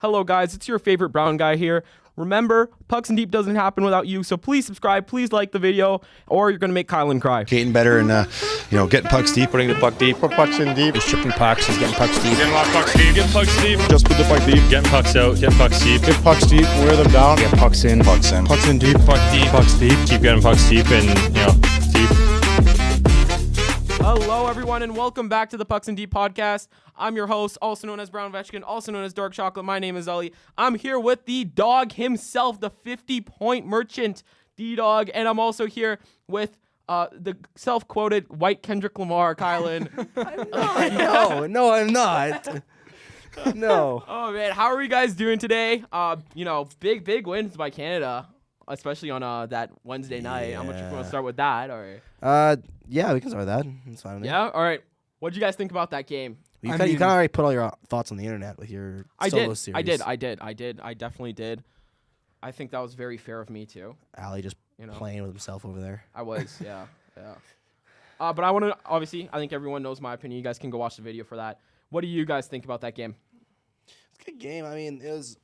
Hello guys, it's your favorite brown guy here. Remember, Pucks and Deep doesn't happen without you, so please subscribe, please like the video, or you're going to make Kylan cry. Getting better and, getting pucks deep, putting the puck deep. Put pucks in deep. He's tripping pucks, he's getting pucks deep. Getting a lot of pucks deep. Getting pucks deep. Just put the puck deep. Getting pucks out. Getting pucks deep. Get pucks deep, wear them down. Get pucks in. Pucks in. Pucks in deep. Puck deep. Pucks deep. Keep getting pucks deep and, deep. Hello everyone and welcome back to the Pucks and Deep podcast. I'm your host, also known as Brown Vetchkin, also known as Dark Chocolate. My name is Ellie. I'm here with the dog himself, the 50-point merchant, D-Dog, and I'm also here with the self-quoted white Kendrick Lamar, Kylan. No, I'm not. No. Oh man, how are you guys doing today? Big wins by Canada, especially on that Wednesday night. How much you want to start with that, or? Yeah, we can start with that. It's fine with me. Yeah, all right. What did you guys think about that game? You kind of already put all your thoughts on the internet with your solo series. I definitely did. I think that was very fair of me too. Ali just playing with himself over there. I was, yeah. But I want to, obviously, I think everyone knows my opinion. You guys can go watch the video for that. What do you guys think about that game? It's a good game. I mean, it was.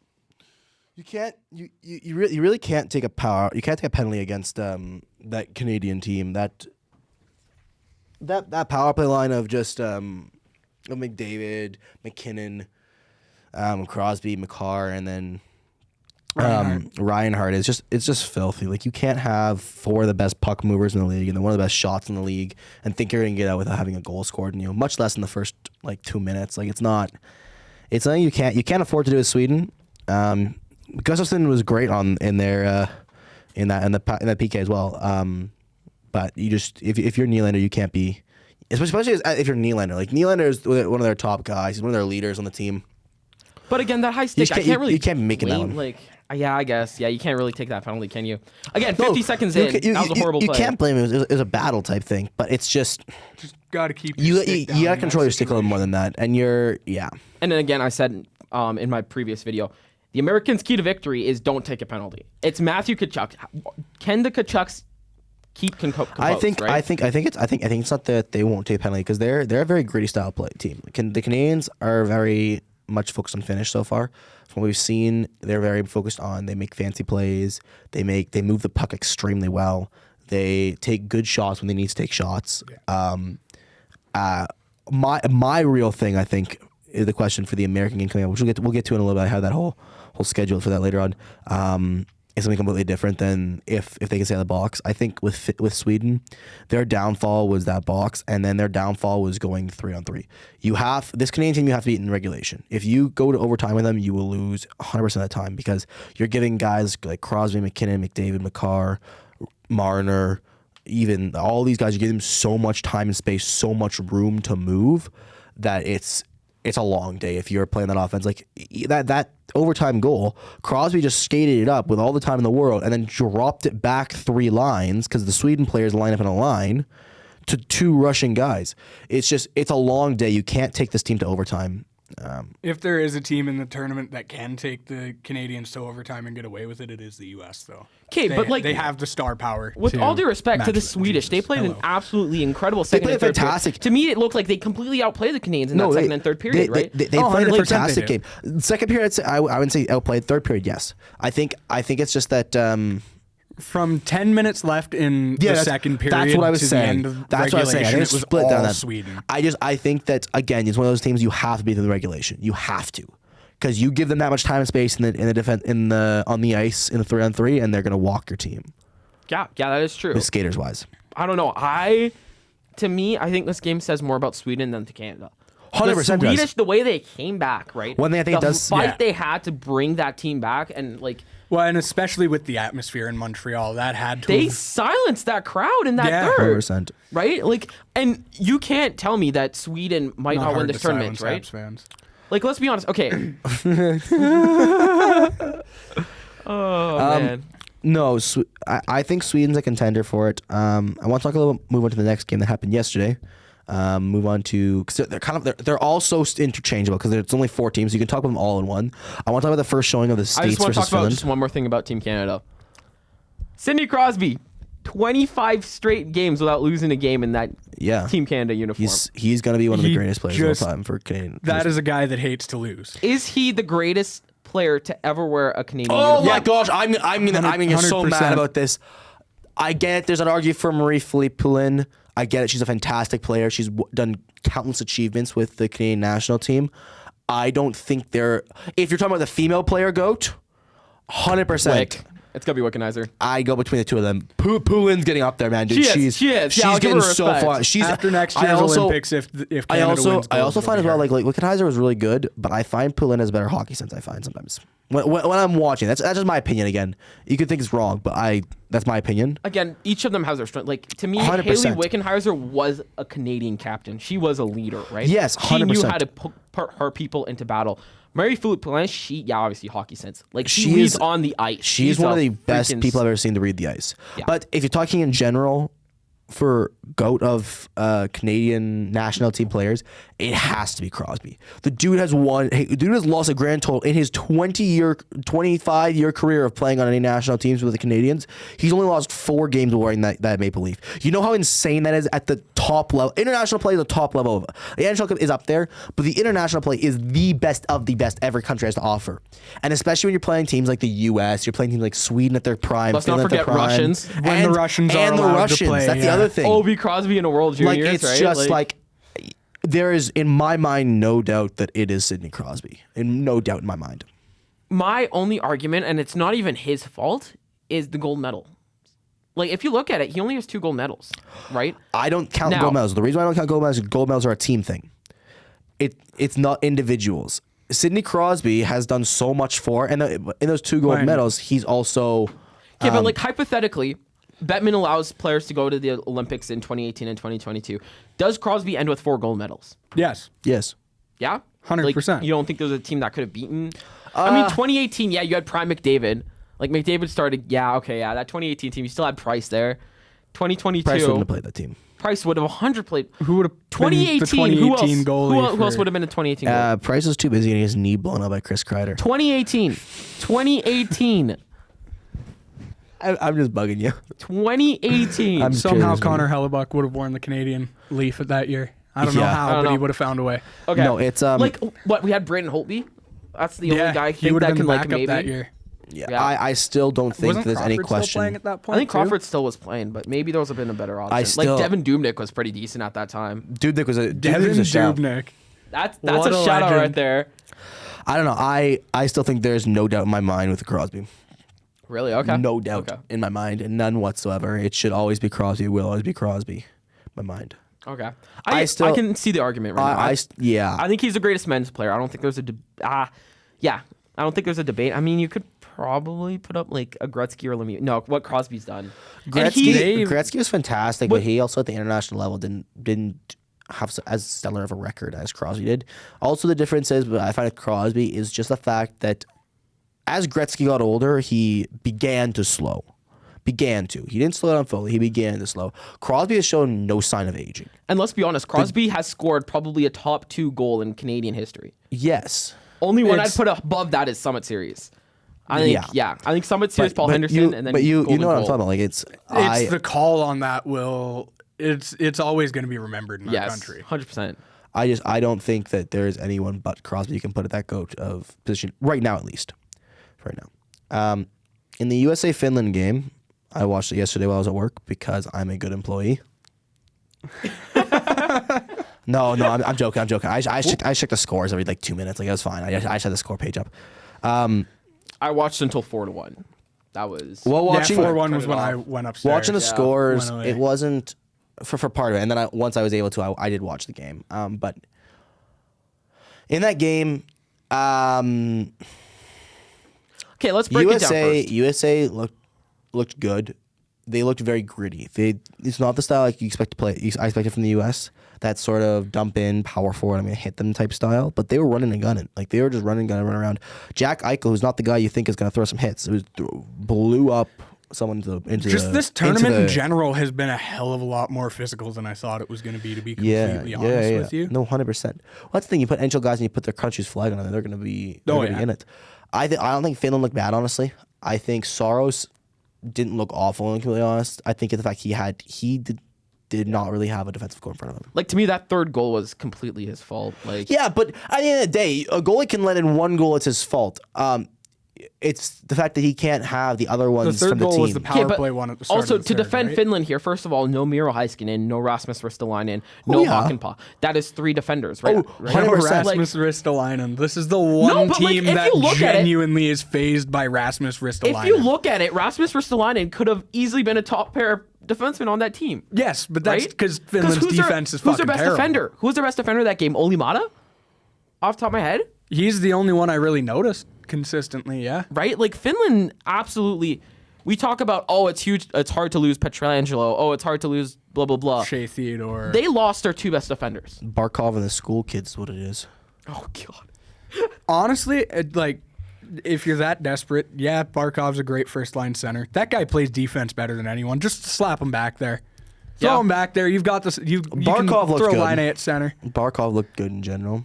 You really can't take a penalty against that Canadian team. That power play line of just McDavid, McKinnon, Crosby, McCarr, and then Ryan Hart is just filthy. Like, you can't have four of the best puck movers in the league and then one of the best shots in the league and think you're gonna get out without having a goal scored. And, much less in the first 2 minutes. Like, it's something you can't afford to do with Sweden. Gustafsson was great in that PK as well. But if you're Nylander, you can't be, especially if you're Nylander. Like, Nylander is one of their top guys. He's one of their leaders on the team. But again, that high stick, you can't make it that one. I guess. Yeah, you can't really take that penalty, can you? Again, 50 seconds in, that was a horrible play. You can't blame him. It was a battle type thing. But it's just got to keep your stick down. You got to control your stick a little more than that. And And then again, I said in my previous video, the Americans' key to victory is don't take a penalty. It's Matthew Tkachuk. Can the Tkachuks keep composed, I think it's not that they won't take a penalty, because they're a very gritty style play team. The Canadians are very much focused on finish so far. From what we've seen, they're very focused on, they make fancy plays, they move the puck extremely well, they take good shots when they need to take shots. Yeah. My real thing, I think, is the question for the American game coming up, which we'll get to in a little bit. I have that whole schedule for that later on. Is something completely different than if they can stay out of the box. I think with Sweden, their downfall was that box, and then their downfall was going 3-on-3. This Canadian team, you have to beat in regulation. If you go to overtime with them, you will lose 100% of the time, because you're giving guys like Crosby, McKinnon, McDavid, McCarr, Marner, even all these guys, you give them so much time and space, so much room to move, that it's a long day if you're playing that offense. Like, that overtime goal, Crosby just skated it up with all the time in the world and then dropped it back 3 lines, because the Sweden players line up in a line, to 2 Russian guys. It's a long day. You can't take this team to overtime. If there is a team in the tournament that can take the Canadians to overtime and get away with it, it is the U.S., though. Okay, but they have the star power. With all due respect to the Swedish, they played an absolutely incredible second and third period. To me, it looked like they completely outplayed the Canadians in that second and third period, right? They played a fantastic game. Second period, I wouldn't say outplayed. Third period, yes. I think it's just that. From 10 minutes left in the second period, that's what I was saying. That's what I was saying. I think it was split all down that. Sweden. I think that, again, it's one of those teams you have to beat in the regulation. You have to, because you give them that much time and space on the ice in the 3-on-3, and they're gonna walk your team. Yeah, that is true. With skaters wise, I don't know. To me, I think this game says more about Sweden than to Canada. 100%. The Swedish, the way they came back, right? One thing I think the fight they had to bring that team back, and well, and especially with the atmosphere in Montreal, that had to. They silenced that crowd in that third, 100%. Right? And you can't tell me that Sweden might not win this tournament, right? Fans. Let's be honest. Okay. Man. No, I think Sweden's a contender for it. I want to move on to the next game that happened yesterday. Move on to, because they're all so interchangeable, because it's only 4 teams. You can talk about them all in one. I want to talk about the first showing of the States versus Finland. I just want to talk about just one more thing about Team Canada. Sidney Crosby, 25 straight games without losing a game in that Team Canada uniform. He's going to be one of the greatest players of all time for Canadian. That is a guy that hates to lose. Is he the greatest player to ever wear a Canadian Oh uniform. my gosh, I'm gonna get so 100%. mad about this. I get it. There's an argument for Marie-Philippe Poulin. I get it. She's a fantastic player. She's done countless achievements with the Canadian national team. I don't think they're. If you're talking about the female player goat, 100%. Wick. It's gonna be Wickenizer. I go between the two of them. Poulin's getting up there, man, dude. She is. She's Yeah, I'll give getting her so respect. far. She's After next I year's also- Olympics, if I Canada also wins I also gold, find as it'll well be her. like Wickenheiser was really good, but I find Poulin has better hockey sense. I find sometimes when I'm watching. That's just my opinion. Again, you could think it's wrong, but that's my opinion. Again, each of them has their strength. Like to me, 100%. Haley Wickenheiser was a Canadian captain. She was a leader, right? Yes, She knew 100%. how to put her people into battle. Marie-Philippe Poulin, obviously hockey sense. Like she She leads is- on the ice. She's one a of the best freaking people I've ever seen to read the ice. Yeah. But if you're talking in general for GOAT of Canadian national team players, it has to be Crosby. The dude has lost a grand total in his 25-year career of playing on any national teams with the Canadians. He's only lost 4 games wearing that maple leaf. You know how insane that is at the top level. International play is the top level. The NHL Cup is up there, but the international play is the best of the best every country has to offer. And especially when you're playing teams like the U.S., you're playing teams like Sweden at their prime. Let's not Finland at their forget prime. Russians. When the Russians are allowed to play, That's the yeah. other thing. Obi Crosby in a World Like Juniors, it's right? just like there is in my mind no doubt that it is Sidney Crosby, and no doubt in my mind. my only argument, and it's not even his fault, is the gold medal. Like if you look at it, he only has 2 gold medals, right? I don't count Now- gold medals. The reason why I don't count gold medals is gold medals are a team thing. It's not individuals. Sidney Crosby has done so much for, and in those 2 gold Right. medals, he's also. Okay, but like hypothetically, Bettman allows players to go to the Olympics in 2018 and 2022. Does Crosby end with 4 gold medals? Yes. Yes. Yeah? 100%. Like, you don't think there was a team that could have beaten? I mean, 2018, yeah, you had Prime McDavid. Like, McDavid started, that 2018 team, you still had Price there. 2022, Price wouldn't have played that team. Price would have 100 played. Who would have 2018, the 2018 who goalie? else would have been a 2018 goalie? Price was too busy getting his knee blown out by Chris Kreider. 2018. I'm just bugging you. 2018. I'm Somehow curious, Connor Hellebuck would have worn the Canadian leaf at that year. I don't know Yeah. how, I don't but he know. would have found a way. Okay. No, it's like what we had Brandon Holtby. That's the only guy I he think would have that been can the like backup maybe. that year. Yeah. I still don't think Wasn't there's any Crawford still playing question. at that point? I think too? Crawford still was playing, but maybe there would have been a better option. still- like Devin Dubnyk was pretty decent at that time. Dubnyk was a Devin was a shout. Dubnyk. That's What a a shout out right legend. there. I don't know. I still think there's no doubt in my mind with Crosby. Really? Okay. No doubt Okay. in my mind, and none whatsoever. It should always be Crosby. It will always be Crosby. My mind. Okay. I I still- can see the argument right now. Yeah. I think he's the greatest men's player. I don't think there's I don't think there's a debate. I mean, you could probably put up like a Gretzky or Lemieux. No, what Crosby's done. And Gretzky was fantastic, but he also at the international level didn't have as stellar of a record as Crosby did. Also, the difference is, but I find with Crosby is just the fact that as Gretzky got older, he began to slow. He didn't slow down fully. He began to slow. Crosby has shown no sign of aging. And let's be honest, Crosby has scored probably a top 2 goal in Canadian history. Yes. Only one I'd It's- put above that is Summit Series. I think, I think Summit Series, Paul Henderson, you, and then but you Golden know what I'm Goal. talking about. Like It's the call on that will. It's always going to be remembered in our Yes, country. 100%. I don't think that there is anyone but Crosby you can put at that goat of position right now, at least. Right now. In the USA Finland game, I watched it yesterday while I was at work because I'm a good employee. No, I'm joking. I check the scores every like 2 minutes. Like it was fine. I just had the score page up. I watched until 4-1. That was Well, watching 4-1 Turn was it when off. I went upstairs. watching the scores, went away. it wasn't for part of it. And then once I was able to, I did watch the game. But in that game, okay. Let's break it down first. USA looked good. They looked very gritty. It's not the style like you expect to play. I expect it from the US. That sort of dump in, power forward, I'm gonna hit them type style. But they were running and gunning. Like they were just running, gunning, running around. Jack Eichel, who's not the guy you think is gonna throw some hits, it was blew up someone into Just the, this tournament in into the- general has been a hell of a lot more physical than I thought it was going to be completely honest with you. No, 100%. Well, that's the thing. You put NHL guys and you put their country's flag on it, they're gonna be in it. I don't think Finland looked bad, honestly. I think Saros didn't look awful, to be completely honest. I think the fact he did not really have a defensive core in front of him. Like, to me, that third goal was completely his fault. Like, Yeah, but at the end of the day, a goalie can let in one goal. It's his fault. It's the fact that he can't have the other The ones third from the goal team. was the power but play one at the start. also, of the to third, defend right? Finland here, first of all, no Miro Heiskanen, no Rasmus Ristolainen, no yeah. Hakanpää. That is 3 defenders, right? Oh, right? 100%. Rasmus Ristolainen. This is the one but, like, team if that you look at it- genuinely is phased by Rasmus Ristolainen. If you look at it, Rasmus Ristolainen could have easily been a top pair defenseman on that team. yes, but that's Right? because Finland's who's defense is who's fucking their best terrible. defender? Who's their best defender that game? Oli Mata? Off the top of my head? He's the only one I really noticed consistently. Yeah. Right? Like, Finland absolutely. We talk about, oh, it's huge. It's hard to lose Pietrangelo. Oh, it's hard to lose blah, blah, blah. Shea Theodore. They lost their 2 best defenders. Barkov and the school kids is what it is. Oh, God. Honestly, like, if you're that desperate, yeah, Barkov's a great first line center. That guy plays defense better than anyone. Just slap him back there. Throw Yeah. him back there. You've got this. You can Barkov looks throw good. Line A at center. Barkov looked good in general.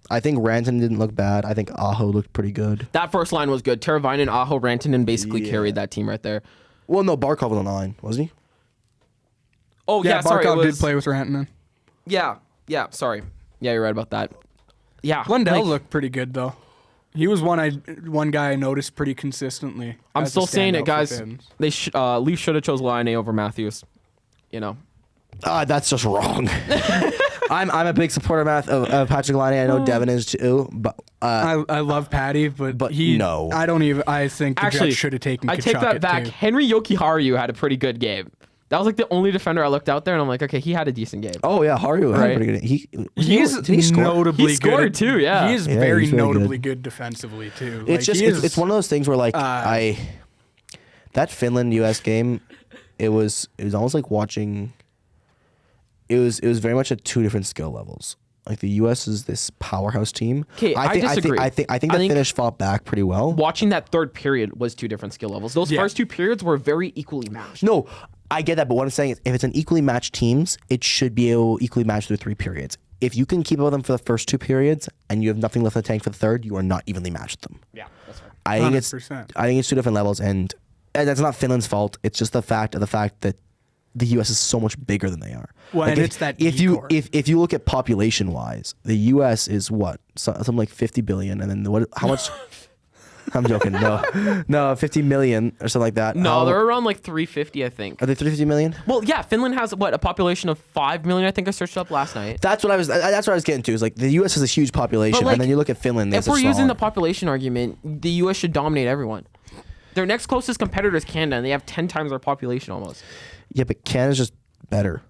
I think Ranton didn't look bad. I think Aho looked pretty good. That first line was good. Teravainen, Aho, Rantanen basically carried that team right there. Well, no, Barkov was on the line, wasn't he? Oh, Yeah, yeah, sorry. It Barkov was, did play with Rantanen. Yeah, sorry. Yeah, you're right about that. Yeah. Lundell like, looked pretty good though. He was one guy I noticed pretty consistently. I'm as a still saying standout it, for guys. Finns. They Leafs should have chose Line A over Matthews. You know. That's just wrong. I'm a big supporter of Patrick Laine. I know Devin is too, but I love Patty, but he. no. I don't even. I think the Actually, Jets should have taken. I take that Kachuk back. too. Henry Jokiharju had a pretty good game. That was like the only defender I looked out there, and I'm like, okay, he had a decent game. oh yeah, Haru had Right. a pretty good. He's did he score? notably He scored good. too, yeah. He is Yeah, very he's very notably good. good defensively too. It's just it's one of those things where like that Finland US game, it was almost like watching. It was very much at 2 different skill levels. Like the US is this powerhouse team. 'Kay, I disagree. I think the Finnish fought back pretty well. Watching that third period was 2 different skill levels. Those Yeah. first 2 periods were very equally matched. No, I get that, but what I'm saying is, if it's an equally matched teams, it should be able equally matched through 3 periods. If you can keep up with them for the first 2 periods and you have nothing left in the tank for the third, you are not evenly matched with them. Yeah, that's fair. I think 100%. it's 2 different levels, and that's not Finland's fault. It's just the fact that the U.S. is so much bigger than they are. Well, and it's that if you decor. if you look at population wise, the U.S. is what something like 50 billion, and then how much? I'm joking. No, 50 million or something like that. No, they're around like 350, I think. Are they 350 million? Well, yeah, Finland has a population of 5 million. I think I searched up last night. That's what I was getting to. Is like the U.S. has a huge population, But, like, and then you look at Finland. If we're using the population argument, the U.S. should dominate everyone. Their next closest competitor is Canada, and they have 10 times our population almost. yeah, but Canada's just better.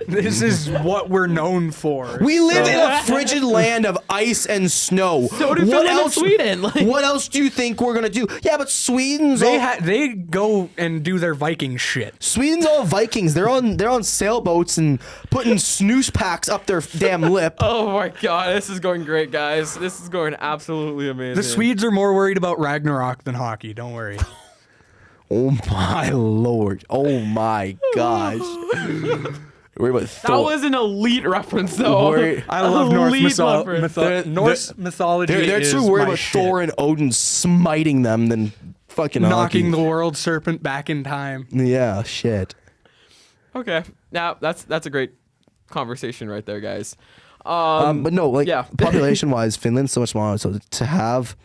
This is what we're known for. We live in a frigid land of ice and snow. So do Finland and Sweden. Like, What else do you think we're gonna do? Yeah, but Sweden's They go and do their Viking shit. Sweden's all Vikings. They're on sailboats and putting snooze packs up their damn lip. oh my God, this is going great, guys. This is going absolutely amazing. The Swedes are more worried about Ragnarok than hockey. Don't worry. Oh my lord. Oh my gosh. Worry about That was an elite reference, though. I love Norse Elite reference. Norse mythology. They're is too worried my about shit. Thor and Odin smiting them than fucking knocking hockey. the world serpent back in time. Yeah, shit. Okay, now that's a great conversation right there, guys. But no, like yeah. population wise, Finland's so much smaller. So to have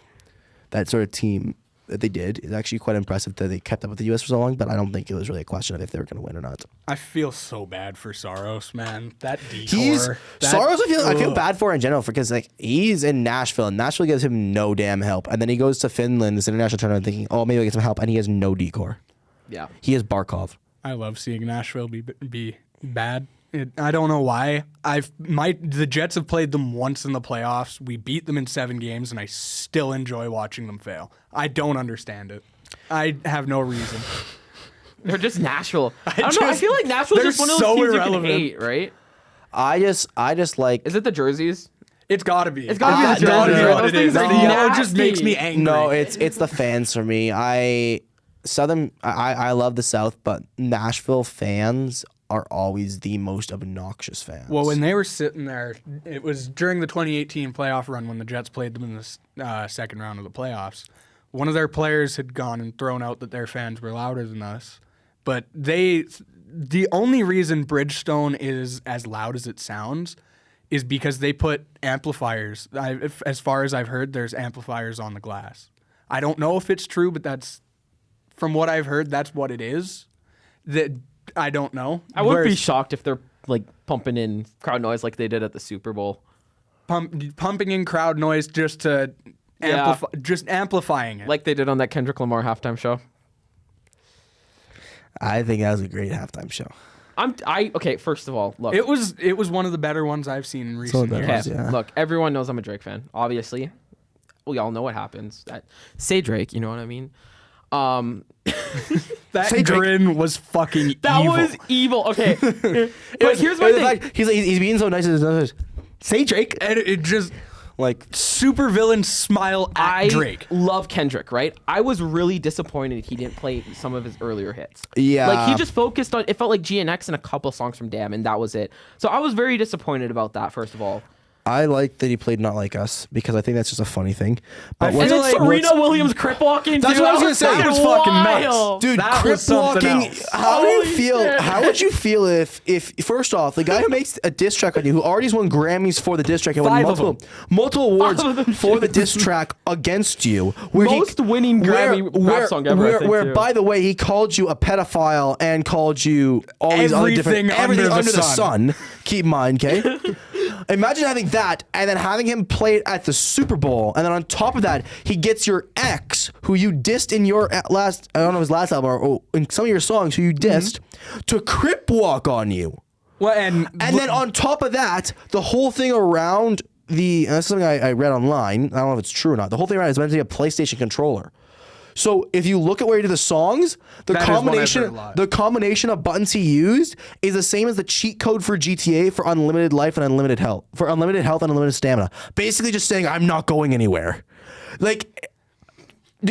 that sort of team that they did is actually quite impressive that they kept up with the U.S. for so long. But I don't think it was really a question of if they were going to win or not. I feel so bad for Saros, man. That decor. Soros. I feel bad for in general because like he's in Nashville and Nashville gives him no damn help, and then he goes to Finland, this international tournament, thinking, oh maybe I get some help, and he has no decor. Yeah. He is Barkov. I love seeing Nashville be bad. I don't know why. The Jets have played them once in the playoffs. We beat them in 7 games, and I still enjoy watching them fail. I don't understand it. I have no reason. They're just Nashville. I don't know. I feel like Nashville's they're just one of those so teams irrelevant. you can hate, right? I just like Is it the jerseys? It's gotta be. It's gotta be the gotta jerseys, be right? what Those it is. things are The yellow just nasty. makes me angry. no, it's the fans for me. I love the South, but Nashville fans are always the most obnoxious fans. Well, when they were sitting there, it was during the 2018 playoff run when the Jets played them in the second round of the playoffs. One of their players had gone and thrown out that their fans were louder than us, but the only reason Bridgestone is as loud as it sounds is because they put amplifiers. As far as I've heard, there's amplifiers on the glass. I don't know if it's true, but that's from what I've heard. That's what it is. That I don't know. I wouldn't be shocked if they're like pumping in crowd noise like they did at the Super Bowl. Pumping in crowd noise just to amplifying it, like they did on that Kendrick Lamar halftime show. I think that was a great halftime show. Okay, first of all, look. It was one of the better ones I've seen in recent years. Okay, look, everyone knows I'm a Drake fan. Obviously, we all know what happens. Say Drake, you know what I mean? That grin was fucking that evil. was evil. Okay, but here's my thing. He's being so nice. Say Drake, and it just like super villain smile at Drake. I love Kendrick, right? I was really disappointed he didn't play some of his earlier hits. Yeah, like he just focused on. It felt like GNX and a couple songs from Damn, and that was it. So I was very disappointed about that. First of all. I like that he played Not Like Us because I think that's just a funny thing. But and then Serena Williams crip walking. That's what I was gonna say. That was fucking nuts, dude. That crip was something walking. else. How do you feel? How would you feel if first off, the guy who makes a diss track on you, who already has won Grammys for the diss track and won multiple awards for the diss track against you, most winning Grammy rap song ever. Where by the way, he called you a pedophile and called you all these other different everything under the sun. Keep in mind, okay. Imagine having that and then having him play it at the Super Bowl, and then on top of that, he gets your ex, who you dissed in your last, I don't know his last album, or in some of your songs, who you dissed, to crip walk on you. Well, and then on top of that, the whole thing around that's something I read online. I don't know if it's true or not. The whole thing around is meant to be a PlayStation controller. So if you look at where he did the songs, the combination of buttons he used is the same as the cheat code for GTA for unlimited life and unlimited health, and unlimited stamina. Basically just saying, I'm not going anywhere. Like,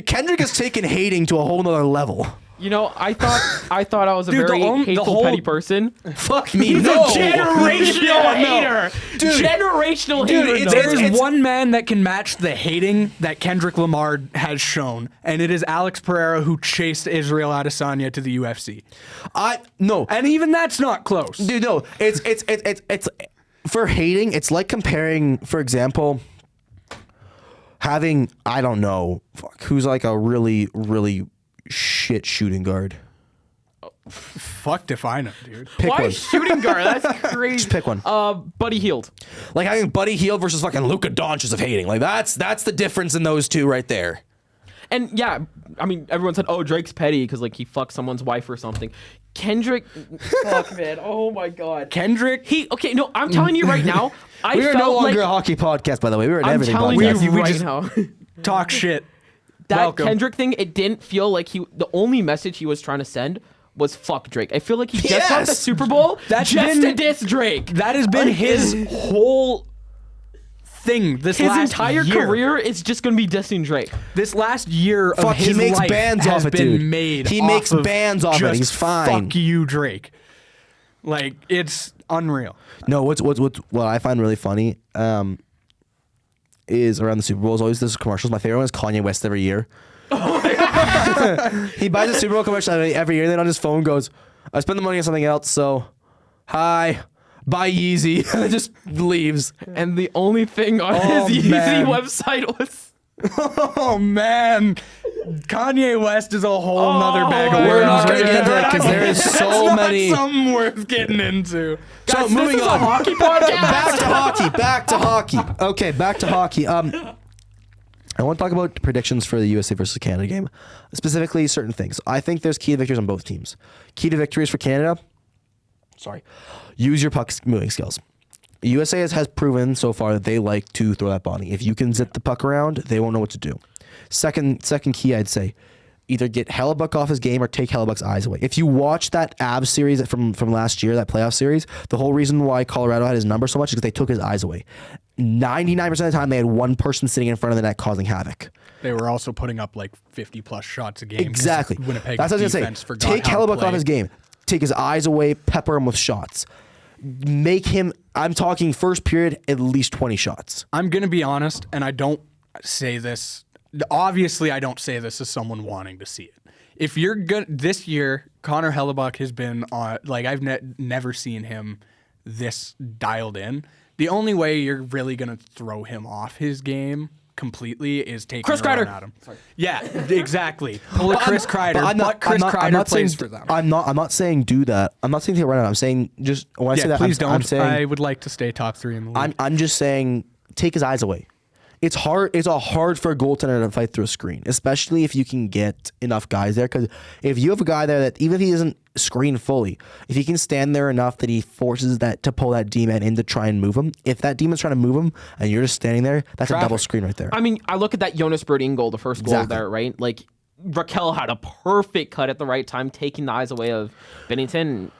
Kendrick has taken hating to a whole nother level. You know, I thought I was a very hateful, petty person. Fuck me, He's no. a generational hater. Dude, generational hater. There's one man that can match the hating that Kendrick Lamar has shown, and it is Alex Pereira, who chased Israel Adesanya to the UFC. No, and even that's not close, dude. No, it's for hating. It's like comparing, for example, having I don't know, who's like a really shit shooting guard. Fuck, define him, dude. Pick Why one. Shooting guard? That's crazy. Just pick one. Buddy Hield. Like having Buddy Hield versus fucking Luka Doncic of hating. Like that's the difference in those two right there. And yeah, I mean, everyone said, "Oh, Drake's petty because like he fucked someone's wife or something." Kendrick, fuck man, oh my god, Kendrick. No, I'm telling you right now, We are no longer a hockey podcast, by the way. We were an everything telling podcast. you We right just now. Talk shit. That Welcome. Kendrick thing, it didn't feel like the only message he was trying to send was fuck Drake. I feel like he just got the Super Bowl to diss Drake. That has been his whole thing. His entire career is just going to be dissing Drake. This last year of his he makes life bands has off it, been dude. made. He off makes of bands off it. just He's fine. Fuck you, Drake. Like, it's unreal. No, what I find really funny is around the Super Bowl is always this commercials. My favorite one is Kanye West every year. He buys a Super Bowl commercial every year, and then on his phone goes, I spend the money on something else, so hi, buy Yeezy, and then just leaves. And the only thing on his Yeezy website was... Oh, man. Kanye West is a whole nother bag of worms. We're not going to get into that because there is so many. That's something worth getting into. Guys, So moving this is on. a hockey podcast. Back to hockey. Okay, back to hockey. I want to talk about predictions for the USA versus Canada game, specifically certain things. I think there's key to victories on both teams. Key to victories for Canada, use your puck moving skills. USA has proven so far that they like to throw that body. If you can zip the puck around, they won't know what to do. Second key, I'd say, either get Hellebuck off his game or take Hellebuck's eyes away. If you watch that Avs series from last year, that playoff series, the whole reason why Colorado had his number so much is because they took his eyes away. 99% of the time, they had one person sitting in front of the net causing havoc. They were also putting up like 50-plus shots a game. Exactly. Winnipeg That's what I was going to say. Take Hellebuck off his game. Take his eyes away, pepper him with shots. Make him, I'm talking first period, at least 20 shots. I'm going to be honest, and I don't say this. Obviously, I don't say this as someone wanting to see it. if you're good this year, Connor Hellebuck has been on. Like I've never seen him this dialed in. The only way you're really gonna throw him off his game completely is taking Chris a run Kreider. at him. Sorry. Yeah, exactly. Pull a Chris Kreider, but Chris Kreider plays for them. I'm not saying do that. I'm not saying take a run out. I'm saying just when I say that, please don't. I'm saying I would like to stay top 3 in the league. I'm just saying take his eyes away. It's hard. It's hard for a goaltender to fight through a screen, especially if you can get enough guys there. Because if you have a guy there that even if he doesn't screen fully, if he can stand there enough that he forces that to pull that D-man in to try and move him. If that demon's trying to move him and you're just standing there, that's a double screen right there. I mean, I look at that Jonas Brodin goal, the first goal there, right? Like Raquel had a perfect cut at the right time, taking the eyes away of Bennington.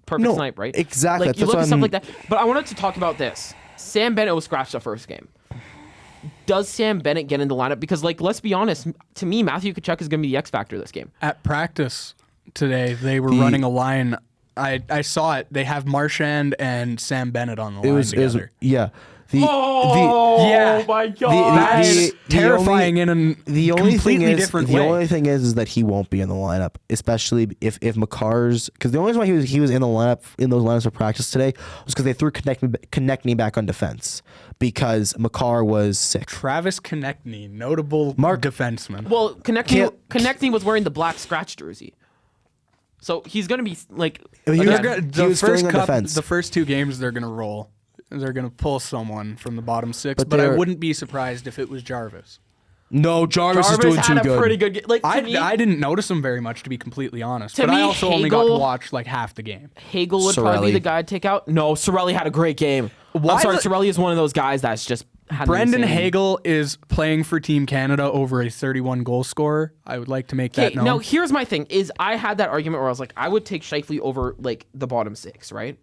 Perfect snipe, right? Exactly. Like you look at stuff like that. But I wanted to talk about this. Sam Bennett was scratched the first game. Does Sam Bennett get in the lineup? Because, like, let's be honest. To me, Matthew Tkachuk is going to be the X factor this game. At practice today, they were running a line. I saw it. They have Marchand and Sam Bennett on the line together. Yeah. My God. That's terrifying in a completely different way. The only thing is that he won't be in the lineup, especially if McCarr's, because the only reason why he was in the lineup in those lineups for practice today was because they threw Konechny back on defense because McCarr was sick. Travis Konechny, notable defenseman. Well, Konechny was wearing the black scratch jersey. So he's going to be like... The first 2 games they're going to roll. They're going to pull someone from the bottom 6, but I wouldn't be surprised if it was Jarvis. No, Jarvis is doing too had a good. pretty good like, I didn't notice him very much, to be completely honest. But I also only got to watch like half the game. Hagel would probably be the guy to take out. No, Cirelli had a great game. I'm sorry, Cirelli is one of those guys that's just... Brendan Hagel is playing for Team Canada over a 31 goal scorer. I would like to make that known. Now, here's my thing. Is I had that argument where I was like, I would take Scheifele over like the bottom 6, right?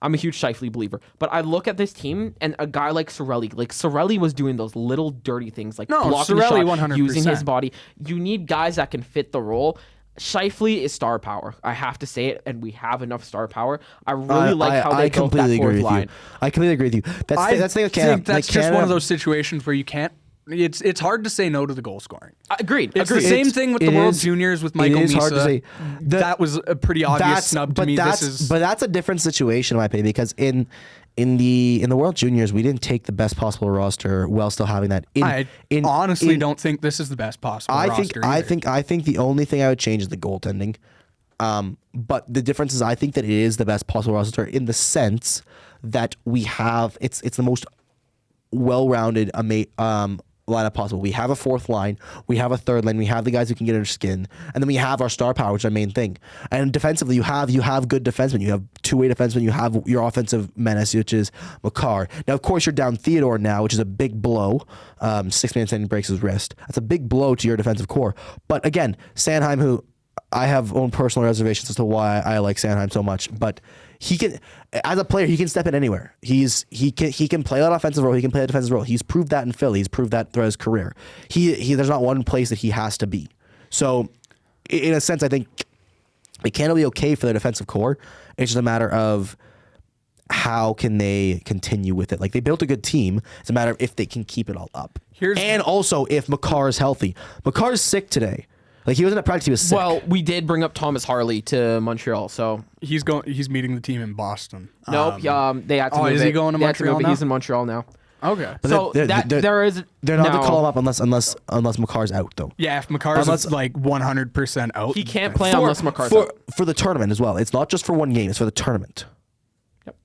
I'm a huge Scheifele believer. But I look at this team and a guy like Cirelli was doing those little dirty things like blocking the shot, 100%. using his body. You need guys that can fit the role. Scheifele is star power. I have to say it, and we have enough star power. I really like how they built that fourth line. I completely agree with you. That's the thing with Canada. I think that's just one of those situations where you can't. It's hard to say no to the goal scoring. Agreed. It's the same thing with the World Juniors with Michael Misa. Hard to say. That was a pretty obvious snub to me. But that's a different situation in my opinion because in the World Juniors we didn't take the best possible roster while still having that. I honestly don't think this is the best possible roster. I think the only thing I would change is the goaltending. But the difference is I think that it is the best possible roster in the sense that we have it's the most well-rounded lineup possible. We have a fourth line, we have a third line, we have the guys who can get under skin, and then we have our star power, which is our main thing. And defensively, you have good defensemen. You have two-way defensemen. You have your offensive menace, which is Makar. Now, of course, you're down Theodore now, which is a big blow. 6 minutes and he breaks his wrist. That's a big blow to your defensive core. But again, Sanheim, who I have own personal reservations as to why I like Sanheim so much, but he can, as a player, he can step in anywhere. He can play that offensive role. He can play a defensive role. He's proved that in Philly. He's proved that throughout his career. There's not one place that he has to be. So, in a sense, I think it can be okay for the defensive core. It's just a matter of how can they continue with it. Like, they built a good team. It's a matter of if they can keep it all up. And also if Makar is healthy. Makar is sick today. Like, he wasn't at practice, he was sick. Well, we did bring up Thomas Harley to Montreal, so he's meeting the team in Boston. Nope. They had to move is he going to Montreal now? He's in Montreal now. Okay. But so they're not to call him up unless Makar's out, though. Yeah, if Makar's like 100% out, he can't play unless Makar's out. For the tournament as well. It's not just for one game; it's for the tournament. Yep.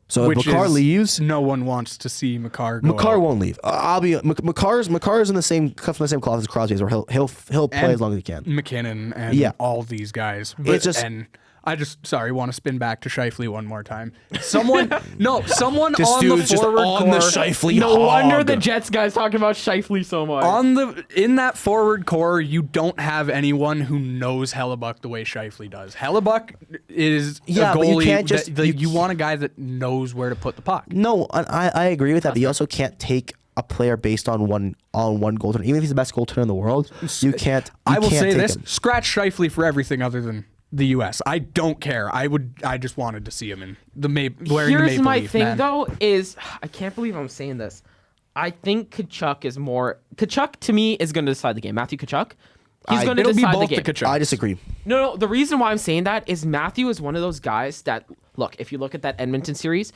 So if Makar leaves, no one wants to see Makar go Makar out. won't leave. Makar's in the same cut from the same cloth as Crosby, where he'll play as long as he can. McKinnon and all these guys. It's just. And I want to spin back to Scheifele one more time. Someone on the forward core. No wonder the Jets guys talking about Scheifele so much. In that forward core, you don't have anyone who knows Hellebuck the way Scheifele does. Hellebuck is a goalie. But you can't just you want a guy that knows where to put the puck. No, I agree with that. But you also can't take a player based on one goaltender. Even if he's the best goaltender in the world, you can't. I will say this: him. Scratch Scheifele for everything other than the U.S. I don't care. I just wanted to see him in the wearing the Maple Leaf. Here's my thing, though, is I can't believe I'm saying this. I think Tkachuk to me is going to decide the game. Matthew Tkachuk, He's going to It'll be decide the both game. the Kachucks. I disagree. No. The reason why I'm saying that is Matthew is one of those guys that, look, if you look at that Edmonton series,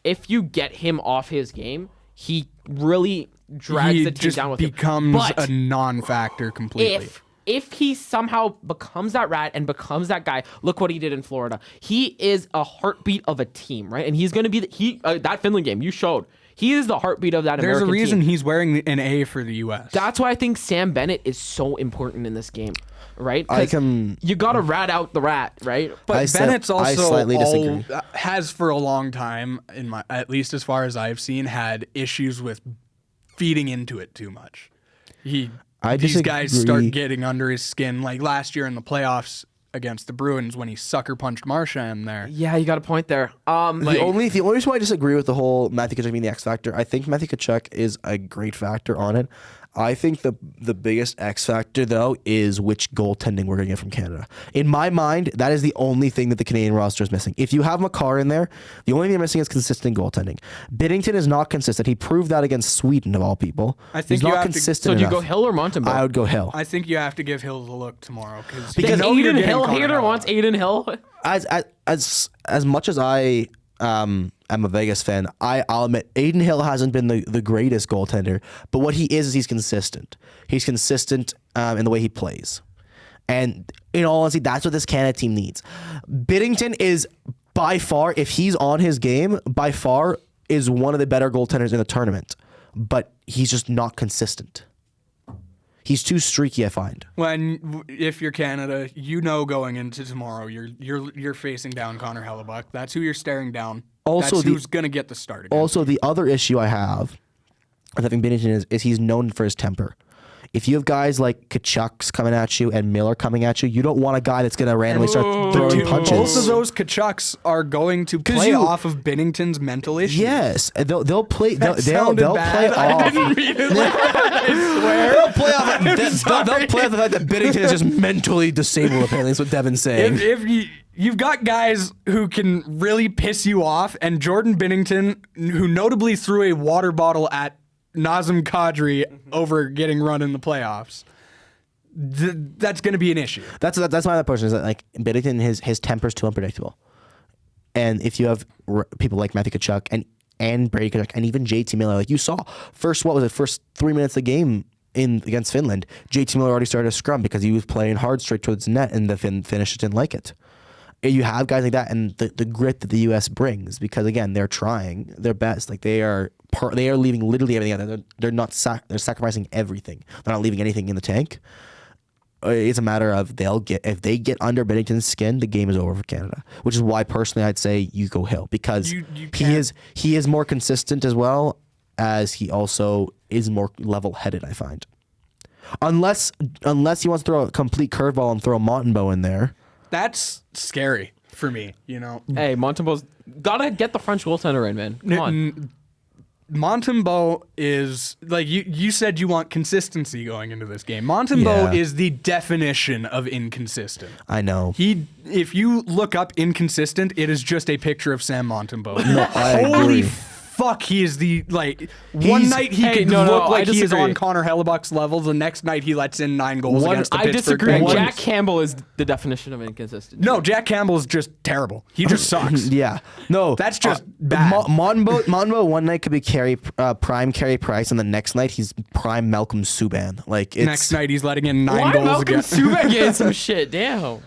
if you get him off his game, he really drags the team down with him. He becomes But a non-factor completely. if he somehow becomes that rat and becomes that guy, look what he did in Florida. He is a heartbeat of a team, right? And he's going to be that Finland game you showed. He is the heartbeat of that There's American a reason team. he's wearing an A for the U.S. That's why I think Sam Bennett is so important in this game, right? I 'Cause can- you got to rat out the rat, right? But Bennett's I also slightly disagree. has for a long time, at least as far as I've seen, had issues with feeding into it too much. These guys disagree. start getting under his skin. Like last year in the playoffs against the Bruins when he sucker punched Marchand there. Yeah, you got a point there. The only reason why I disagree with the whole Matthew Tkachuk being the X factor, I think Matthew Tkachuk is a great factor on it. I think the biggest X factor though is which goaltending we're going to get from Canada. In my mind, that is the only thing that the Canadian roster is missing. If you have Makar in there, the only thing you're missing is consistent goaltending. Binnington is not consistent. He proved that against Sweden of all people. I think he's you not have to- consistent. so do you enough. go Hill or Montembeault? I would go Hill. I think you have to give Hill the look tomorrow because Aiden Hill hater wants Aiden Hill. As much as I am a Vegas fan, I'll admit Aiden Hill hasn't been the greatest goaltender, but what he is he's consistent. He's consistent in the way he plays. And in all honesty, that's what this Canada team needs. Binnington is by far, if he's on his game, by far is one of the better goaltenders in the tournament, but he's just not consistent. He's too streaky, I find. If you're Canada, going into tomorrow, you're facing down Connor Hellebuck. That's who you're staring down. Also, that's who's gonna get the start again. Also, the other issue I have with having Binnington is he's known for his temper. If you have guys like Tkachuk's coming at you and Miller coming at you, you don't want a guy that's going to randomly start throwing punches. Both of those Kachucks are going to play off of Binnington's mental issues. Yes, they'll play. They'll bad. play I off. didn't read it like that, I swear. They'll play off. They'll play off the fact that Binnington is just mentally disabled. Apparently, that's what Devin's saying. If you've got guys who can really piss you off, and Jordan Binnington, who notably threw a water bottle at Nazem Kadri over getting run in the playoffs, that's going to be an issue. That's my other person is that like Binnington, his temper's too unpredictable, and if you have people like Matthew Tkachuk and Brady Tkachuk and even JT Miller, like you saw first 3 minutes of the game against Finland, JT Miller already started a scrum because he was playing hard straight towards the net, and the Finnish didn't like it. You have guys like that, and the grit that the U.S. brings, because again, they're trying their best. Like they are leaving literally everything out there. They're sacrificing everything. They're not leaving anything in the tank. It's a matter of if they get under Binnington's skin, the game is over for Canada. Which is why personally I'd say you go Hill, because he is more consistent as well as he also is more level-headed, I find. Unless he wants to throw a complete curveball and throw a Montembeault in there. That's scary for me, Hey, Montembeault's gotta get the French goaltender in, man. Come on. Montembeault is, like you said, you want consistency going into this game. Montembeault is the definition of inconsistent. I know. If you look up inconsistent, it is just a picture of Sam Montembeault. No, I Holy agree. fuck, he is one night he could look like he is on Connor Hellebuck's level. The next night he lets in 9 goals against the I Pittsburgh disagree. Penguins. Jack Campbell is the definition of inconsistent. No, Jack Campbell is just terrible. He just sucks. Yeah. No. That's just bad. Montembeault one night could be prime Carey Price, and the next night he's prime Malcolm Subban. Like Next night he's letting in 9 Why goals Malcolm against. Subban getting some shit? Damn.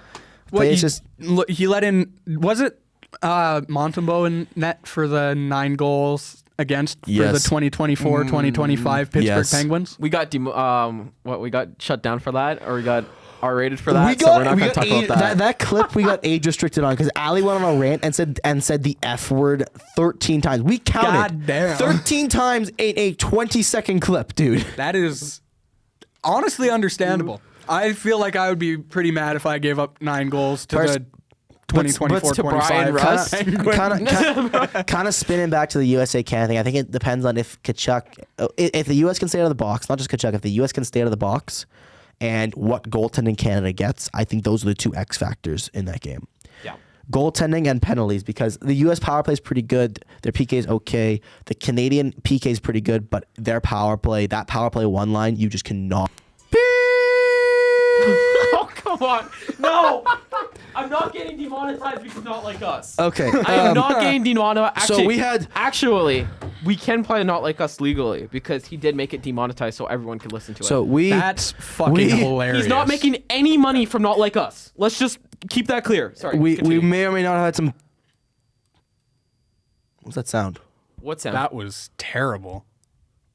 He let in, was it Montembeault in net for the 9 goals against for the 2024-2025 Pittsburgh Penguins? We got we got shut down for that, or we got R-rated for that. So we're not going to talk about that. That clip we got age restricted on because Ali went on a rant and said the F word 13 times. We counted God damn. 13 times in a 20-second clip, dude. That is honestly understandable. I feel like I would be pretty mad if I gave up 9 goals to the 2024-25 kind of spinning back to the USA Canada thing. I think it depends on if the US can stay out of the box, not just Tkachuk, if the US can stay out of the box and what goaltending Canada gets, I think those are the 2 X factors in that game. Yeah. Goaltending and penalties, because the US power play is pretty good. Their PK is okay. The Canadian PK is pretty good, but their power play, that power play one line, you just cannot. Come on. No. I'm not getting demonetized because not like us. Okay. I am not getting demonetized. Actually, so we can play Not Like Us legally because he did make it demonetized so everyone can listen to it. That's fucking hilarious. He's not making any money from Not Like Us. Let's just keep that clear. Sorry. We continue. may or may not have had some. What's that sound? What sound? That was terrible.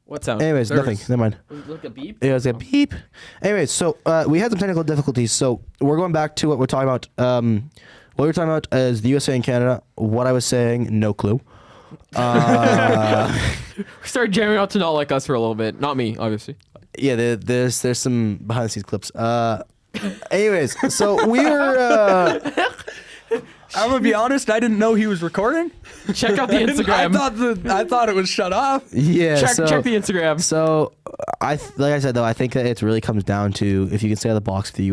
What sound? Anyways, nothing. Never mind. Look a beep. It was a beep. Anyways, so we had some technical difficulties. So we're going back to what we're talking about. What we were talking about is the USA and Canada. What I was saying, no clue. We started jamming out to Not Like Us for a little bit. Not me, obviously. Yeah, there's some behind the scenes clips. Anyways, so we were. I'm gonna be honest. I didn't know he was recording. Check out the Instagram. I thought it was shut off. Yeah. check the Instagram. So like I said though, I think that it really comes down to if you can stay out of the box for the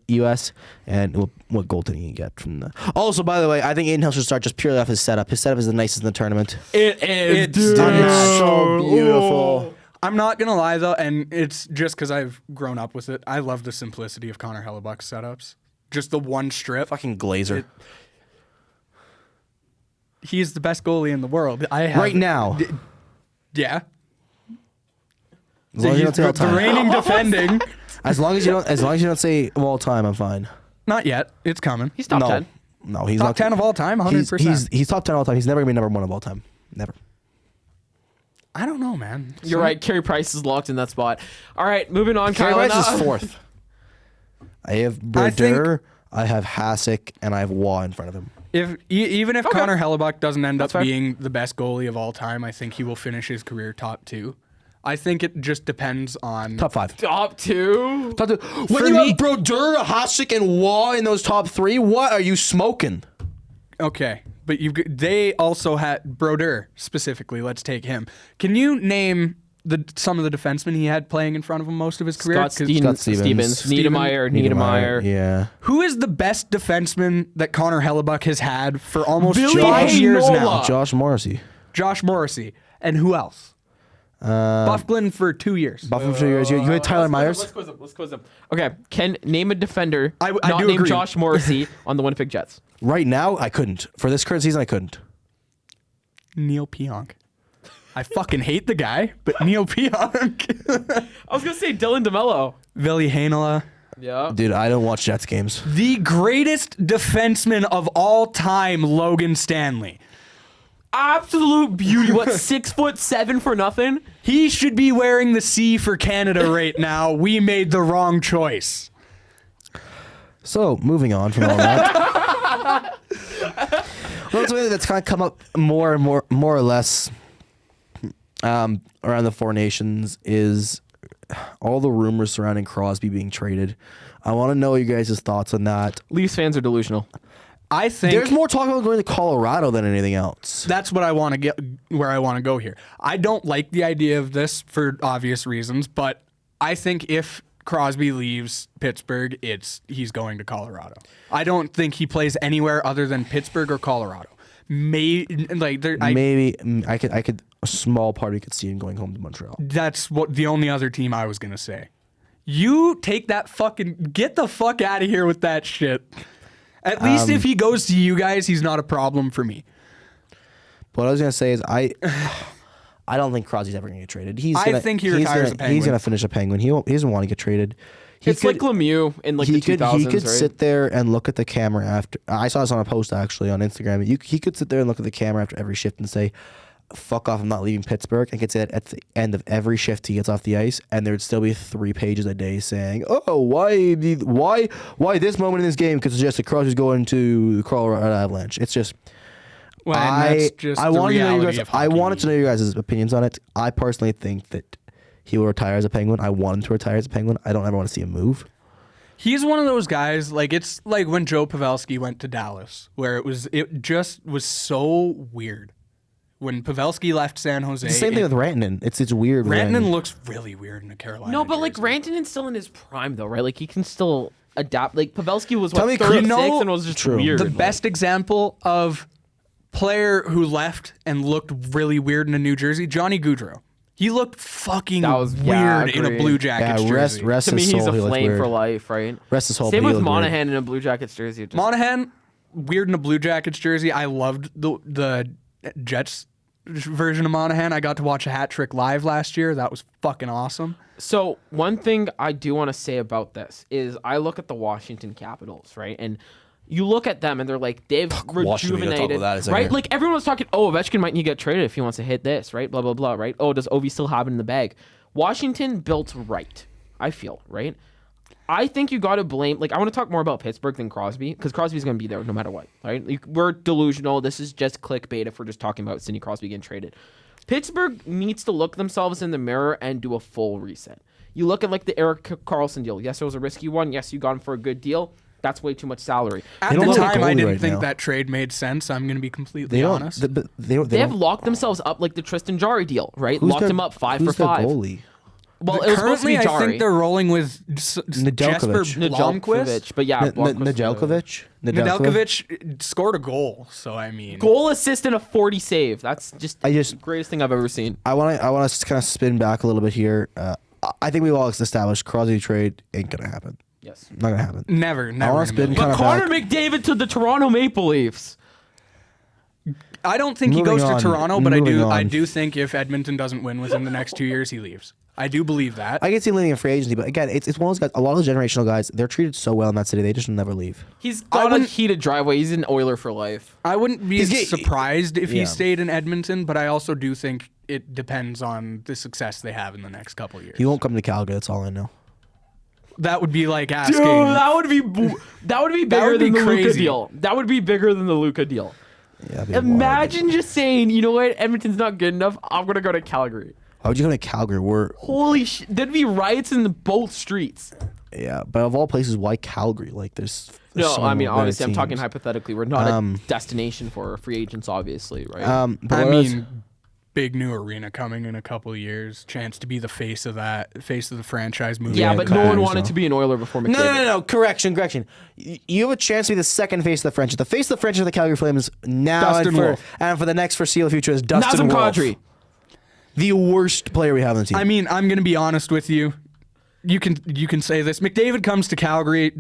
US and what goaltending you get from the. Also, by the way, I think Aiden Hill should start just purely off his setup. His setup is the nicest in the tournament. It is, It's dude. So beautiful. I'm not gonna lie though, and it's just because I've grown up with it. I love the simplicity of Connor Hellebuck's setups. Just the one strip. Fucking Glazer. He's the best goalie in the world. Right now. Yeah. As long as you don't say all the time. reigning defending. As long as you don't say of all time, I'm fine. Not yet. It's coming. He's top 10. No, he's Top not 10 of all time, 100%. He's top 10 all time. He's never gonna be number 1 of all time. Never. I don't know, man. You're right. Carey Price is locked in that spot. All right, moving on. Carey Kyle, Price is 4th. I have Brodeur, I have Hasek, and I have Waugh in front of him. Even if Connor Hellebuck doesn't end up fair. being the best goalie of all time, I think he will finish his career top 2. I think it just depends on Top 5. Top 2. Top 2. When you have Brodeur, Hasek, and Waugh in those top 3, what are you smoking? Okay, but they also had Brodeur specifically. Let's take him. Can you name some of the defensemen he had playing in front of him most of his career? Scott Stevens. Niedermeyer. Yeah. Who is the best defenseman that Connor Hellebuck has had for almost Billy 5 years Haynola. now? Josh Morrissey. Josh Morrissey. And who else? Bufflin for 2 years. Buffalo for 2 years. You had Tyler Myers. Let's quiz him. Okay, name a defender I not do named agree. Josh Morrissey on the Winnipeg Jets. Right now, I couldn't. For this current season, I couldn't. Neil Pionk. I fucking hate the guy, but Neil Pionk. I was going to say Dylan DeMello. Villy Heinola. Yeah. Dude, I don't watch Jets games. The greatest defenseman of all time, Logan Stanley. Absolute beauty. What, 6'7" for nothing? He should be wearing the C for Canada right now. We made the wrong choice. So, moving on from all that. Well, something that's kind of come up more or less around the Four Nations is all the rumors surrounding Crosby being traded. I want to know you guys' thoughts on that. Leafs fans are delusional. I think There's more talk about going to Colorado than anything else. that's what I want to get, where I want to go here. I don't like the idea of this for obvious reasons, but I think if Crosby leaves Pittsburgh, he's going to Colorado. I don't think he plays anywhere other than Pittsburgh or Colorado. Maybe I could a small part of me could see him going home to Montreal. that's what the only other team I was gonna say. You take that get the fuck out of here with that shit. At least if he goes to you guys, he's not a problem for me. What I was gonna say is I don't think Crosby's ever gonna get traded. I think he retires a Penguin. He's gonna finish a Penguin. He doesn't want to get traded. It's like Lemieux in like the 2000s, he could right? sit there and look at the camera after. I saw this on a post actually on Instagram. He could sit there and look at the camera after every shift and say, "Fuck off! I'm not leaving Pittsburgh." And could say that at the end of every shift he gets off the ice, and there'd still be 3 pages a day saying, "Oh, why this moment in this game?" Because it's just Crosby's going to Colorado Avalanche. It's just. That's just I the wanted to know you reality guys. of I hockey. wanted to know you guys' opinions on it. I personally think that he will retire as a Penguin. I want him to retire as a Penguin. I don't ever want to see him move. He's one of those guys, like it's like when Joe Pavelski went to Dallas, where it just was so weird. When Pavelski left San Jose, It's the same thing with Rantanen. It's weird. with Rantanen looks really weird in a Carolina. No, but like jersey. Rantanen's still in his prime though, right? Like he can still adapt. Like Pavelski was Tell what, me, 36 you know, and was just True. weird. the like- best example of player who left and looked really weird in a New Jersey, Johnny Gaudreau. He looked fucking That was- weird yeah, in a agreed. Blue Jackets jersey. Rest To me, his he's soul, a he looked flame weird. for life, right? Rest his soul. Same but he with looked weird. Monahan in a Blue Jackets jersey. Just, Monahan, weird in a Blue Jackets jersey. I loved the Jets version of Monahan. I got to watch a hat trick live last year. That was fucking awesome. So one thing I do want to say about this is I look at the Washington Capitals, right? And you look at them and they're like, they've Washington, we gotta talk rejuvenated, about that in a second right? here. Like everyone's talking, oh, Ovechkin might need to get traded if he wants to hit this, right? Blah, blah, blah, right? Oh, does Ovi still have it in the bag? Washington built right, I feel, right? I think you got to blame, like I want to talk more about Pittsburgh than Crosby because Crosby's going to be there no matter what, right? Like, we're delusional. This is just clickbait if we're just talking about Sidney Crosby getting traded. Pittsburgh needs to look themselves in the mirror and do a full reset. You look at like the Erik Karlsson deal. Yes, it was a risky one. Yes, you got him for a good deal. That's way too much salary. At don't the look time, I goalie didn't right think now. that trade made sense. I'm going to be completely They don't. honest. They They have don't. locked themselves up like the Tristan Jarry deal, right? Who's Locked their- him up 5 who's for 5. their goalie? Well, it was supposed to be Currently, I Jarry. think they're rolling with Jesper Nedeljkovic. Blomqvist. Nedeljkovic, but yeah, Nedeljkovic. Nedeljkovic scored a goal, so I mean, Goal, assist, and a 40 save. That's just I the just- greatest thing I've ever seen. I want to kind of spin back a little bit here. I think we've all established Crosby trade ain't gonna happen. Yes. Not gonna happen. never. I in a want to spin million. kind But of Connor back. McDavid to the Toronto Maple Leafs. I don't think he Moving goes on. to Toronto, but I Moving on. do think if Edmonton doesn't win within the next 2 years, he leaves. I do believe that. I can see him leaving in free agency, but again, it's one of those guys. A lot of those generational guys, they're treated so well in that city, they just never leave. He's got a wouldn't- heated driveway. He's an Oiler for life. I wouldn't be He's get- surprised if yeah. he stayed in Edmonton, but I also do think it depends on the success they have in the next couple years. He won't come to Calgary. That's all I know. That would be like asking. Dude, that would be bigger would be than the Luka crazy. deal. That would be bigger than the Luka deal. Yeah, that'd be wild. Imagine just saying, you know what, Edmonton's not good enough. I'm gonna go to Calgary. Why would you go to Calgary? Holy shit! There'd be riots in both streets. Yeah, but of all places, why Calgary? Like, there's No, so I mean, many obviously, I'm talking teams. hypothetically. We're not a destination for free agents, obviously, right? But I what else- mean, big new arena coming in a couple of years. Chance to be the face of the franchise moving. yeah, yeah, but couple no one years wanted now. to be an Oiler before McDavid. No. Correction. You have a chance to be the second face of the French. The face of the French of the Calgary Flames now Dustin and for, Wolf. and for the next foreseeable future is Dustin Nazem Wolf. Kadri. The worst player we have on the team. I mean, I'm gonna be honest with you. You can say this. McDavid comes to Calgary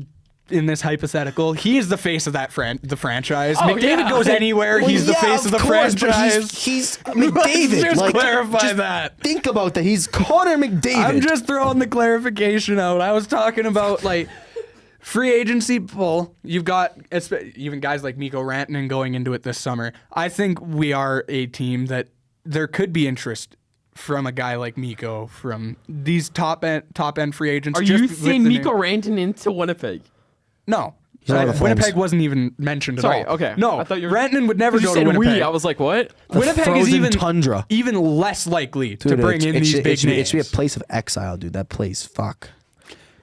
in this hypothetical. He is the face of the franchise. Oh, McDavid yeah. goes anywhere. Well, he's the yeah, face of the course, but franchise. He's McDavid. Just like, clarify just that. Think about that. He's Connor McDavid. I'm just throwing the clarification out. I was talking about like free agency pull. You've got even guys like Mikko Rantanen going into it this summer. I think we are a team that there could be interest from a guy like Mikko, from these top end free agents. Are just you with seeing the Mikko name. Rantanen into Winnipeg? No. not on the Flames. Winnipeg wasn't even mentioned Sorry, at all. okay. No, I thought you were- Rantanen would never You go to said Winnipeg. we. I was like, what? Winnipeg is frozen even tundra. even less likely to Dude, bring in these big it should names. be a place of exile, dude. That place, fuck.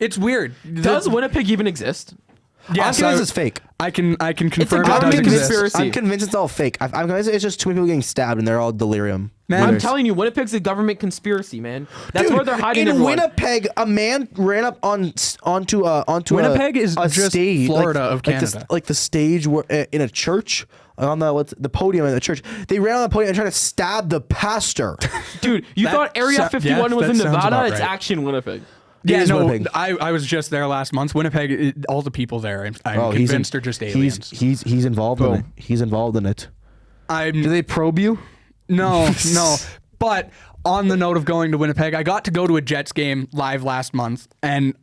It's weird. Does Winnipeg even exist? Yes, I'm convinced it's fake. I can confirm it government does exist. conspiracy. I'm convinced it's all fake. I'm convinced it's just too many people getting stabbed and they're all delirium. Man, I'm Leaders. telling you, Winnipeg's a government conspiracy, man. That's Dude, where they're hiding in everyone. Winnipeg, a man ran up onto Winnipeg is a just stage, Florida of like Canada. like the stage where in a church on the podium in the church. They ran on the podium and tried to stab the pastor. Dude, you That thought Area so- 51 yeah, was that in sounds Nevada? about It's right. actually in Winnipeg. Yeah, is no, Winnipeg. I was just there last month. Winnipeg, all the people there, I'm Oh, convinced are just aliens. He's involved in it. He's involved in it. I'm Do they probe you? no. But on the note of going to Winnipeg, I got to go to a Jets game live last month and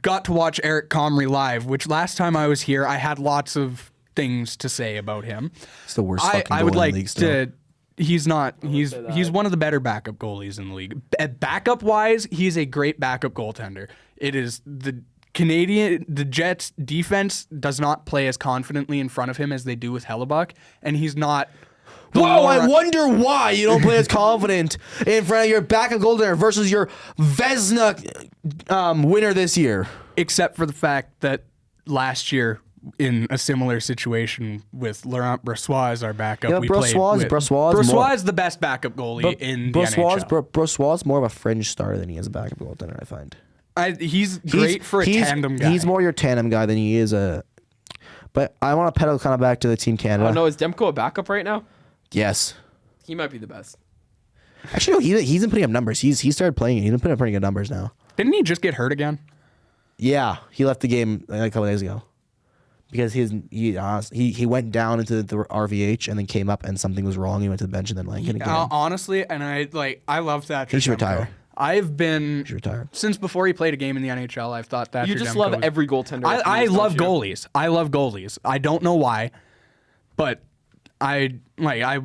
got to watch Eric Comrie live, which last time I was here, I had lots of things to say about him. It's the worst fucking I goal would in like the league still. to. He's not. He's one of the better backup goalies in the league. Backup wise, he's a great backup goaltender. It is the Jets defense does not play as confidently in front of him as they do with Hellebuck, and he's not. Whoa, I wonder why you don't play as confident in front of your backup goaltender versus your Vezina winner this year. Except for the fact that last year, in a similar situation with Laurent Brossoit as our backup, Yeah, we played with. Brossoit is the best backup goalie in the Brossoit's, NHL. Brossoit's more of a fringe starter than he is a backup goaltender, I find. He's great for a tandem guy. He's more your tandem guy than he is a... But I want to pedal kind of back to the Team Canada. Oh, no, is Demko a backup right now? Yes. He might be the best. Actually, no, he's been putting up numbers. He started playing. He's been putting up pretty good numbers now. Didn't he just get hurt again? Yeah, he left the game a couple days ago because he went down into the RVH and then came up and something was wrong. He went to the bench and then again. Honestly, and I love that. He should retire. I've been retired since before he played a game in the NHL. I've thought that You just love every goaltender. I love goalies. I love goalies. I don't know why, but I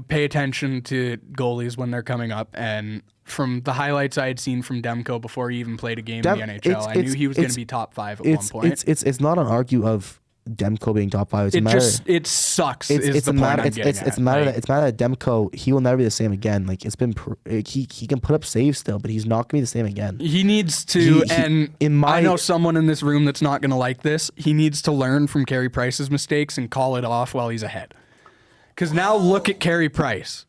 pay attention to goalies when they're coming up. And from the highlights I had seen from Demko before he even played a game in the NHL, I knew he was going to be top 5 at one point. It's not an argue of Demko being top 5. It sucks. It's a matter that Demko, he will never be the same again. Like it's been he can put up saves still, but he's not gonna be the same again. He needs to. I know someone in this room that's not gonna like this. He needs to learn from Carey Price's mistakes and call it off while he's ahead. Because now look at Carey Price.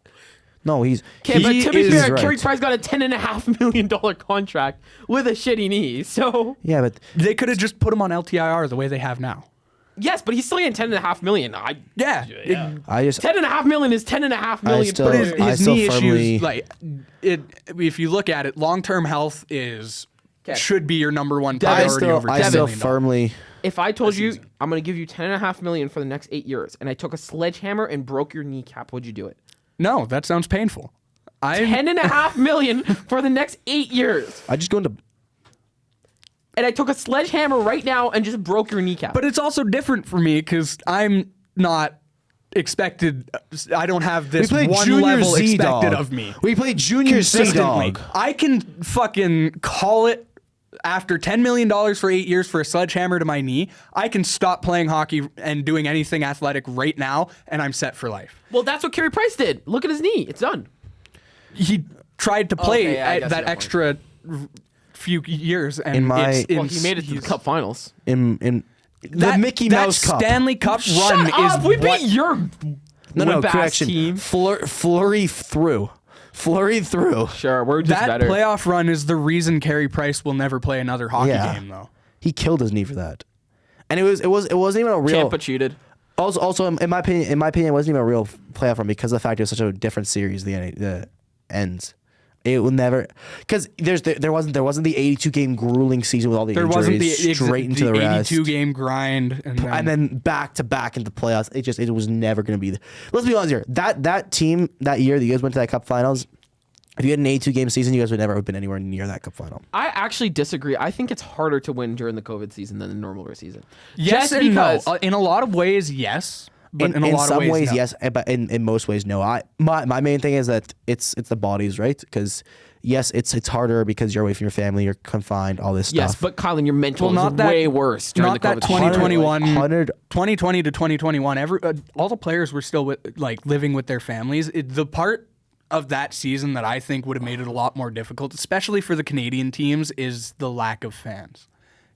No, but to be fair, Carey Price got a $10.5 million contract with a shitty knee. So yeah, but they could have just put him on LTIR the way they have now. Yes, but he's still getting $10.5 million. I just $10.5 million is $10.5 million. But his knee issues, if you look at it, long-term health should be your number one priority over $10 million. Firmly. If I told you I'm going to give you $10.5 million for the next 8 years, and I took a sledgehammer and broke your kneecap, would you do it? No, that sounds painful. $10.5 million for the next 8 years. I just go into. And I took a sledgehammer right now and just broke your kneecap. But it's also different for me because I'm not expected. I don't have this one level expected of me. We play Junior C-Dog. I can fucking call it after $10 million for 8 years for a sledgehammer to my knee. I can stop playing hockey and doing anything athletic right now, and I'm set for life. Well, that's what Carey Price did. Look at his knee. It's done. He tried to play that extra few years, and he made it to the Cup Finals. In the Mickey Mouse Cup. Stanley Cup run is we beat your correction team. Flurry through. Sure, we're just that better. Playoff run is the reason Carey Price will never play another hockey game, though. He killed his knee for that, and it wasn't even a real. Tampa cheated. Also, in my opinion, it wasn't even a real playoff run because of the fact it was such a different series. The ends. It will never, because there wasn't the 82 game grueling season with all the injuries straight into the rest. 82 game grind and then back to back into playoffs. It was never going to be. Let's be honest here. That team that year that you guys went to that Cup Finals, if you had an 82 game season, you guys would never have been anywhere near that Cup Final. I actually disagree. I think it's harder to win during the COVID season than the normal season. Yes and no. In a lot of ways, yes. But in a lot of ways, no. yes, but in most ways, no. My main thing is that it's the bodies, right? Because yes, it's harder because you're away from your family, you're confined, all this stuff. Yes, but Colin, your mental is way worse during the COVID season. 2020 to 2021, all the players were still living with their families. The part of that season that I think would have made it a lot more difficult, especially for the Canadian teams, is the lack of fans.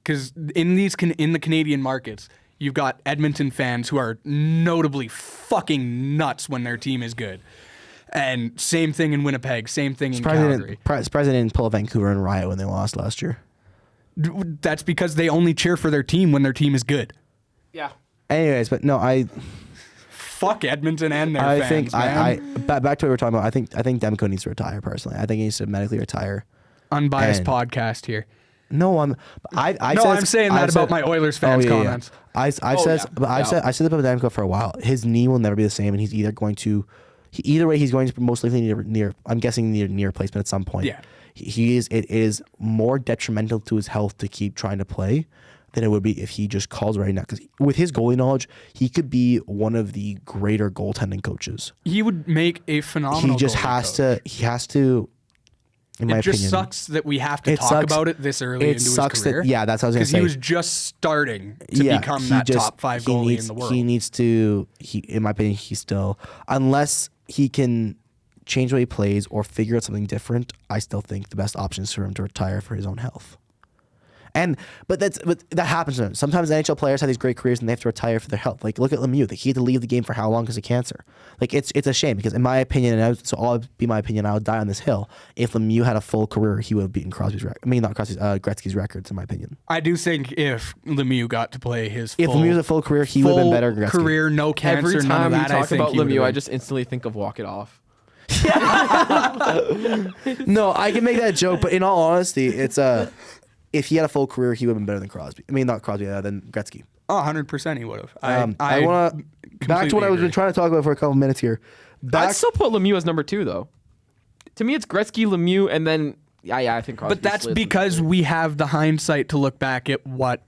Because in the Canadian markets, you've got Edmonton fans who are notably fucking nuts when their team is good. And same thing in Winnipeg, same thing in Calgary. Surprised they didn't pull Vancouver and riot when they lost last year. That's because they only cheer for their team when their team is good. Yeah. Anyways, but no, fuck Edmonton and their fans, back to what we were talking about. I think Demko needs to retire personally. I think he needs to medically retire. Unbiased podcast here. No, I'm saying that about my Oilers fans' comments. I said that about Demko for a while. His knee will never be the same, and he's either going to most likely near. I'm guessing knee replacement at some point. Yeah, it is more detrimental to his health to keep trying to play than it would be if he just calls right now. Because with his goalie knowledge, he could be one of the greater goaltending coaches. He would make a phenomenal. He just has to. In my opinion, just sucks that we have to talk about it this early into his career. That's what I was going to say. Because he was just starting to become that top 5 goalie in the world. He needs to, in my opinion, unless he can change the way he plays or figure out something different, I still think the best option is for him to retire for his own health. But that happens to him. Sometimes NHL players have these great careers and they have to retire for their health. Like look at Lemieux. He had to leave the game for how long because of cancer. Like it's a shame because in my opinion, I'll be my opinion, I would die on this hill. If Lemieux had a full career, he would have beaten Gretzky's records in my opinion. I do think if Lemieux got to play his if Lemieux had a full career, he would have been better than Gretzky. Career, no cancer, Every time none of we that. talk about Lemieux, I just instantly think of Walk It Off. No, I can make that joke, but in all honesty, it's if he had a full career, he would have been better than Crosby. I mean, not Crosby, than Gretzky. Oh, 100% he would have. I want to back to what I was been trying to talk about for a couple minutes here. I'd still put Lemieux as number 2 though. To me, it's Gretzky, Lemieux, and then I think Crosby. But that's because we have the hindsight to look back at what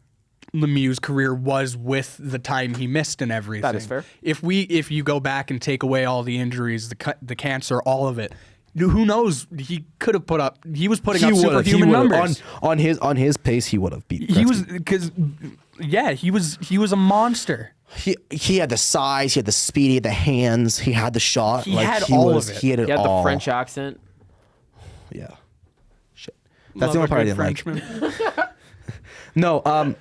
Lemieux's career was with the time he missed and everything. That is fair. If you go back and take away all the injuries, the cancer, all of it, who knows? He could have put up. He was putting up superhuman numbers on his pace. He would have beat. Gretzky. He was he was a monster. He had the size, he had the speed, he had the hands, he had the shot. He had all of it. He had it He had all. the French accent. Yeah. Shit. That's the only part I didn't like. No,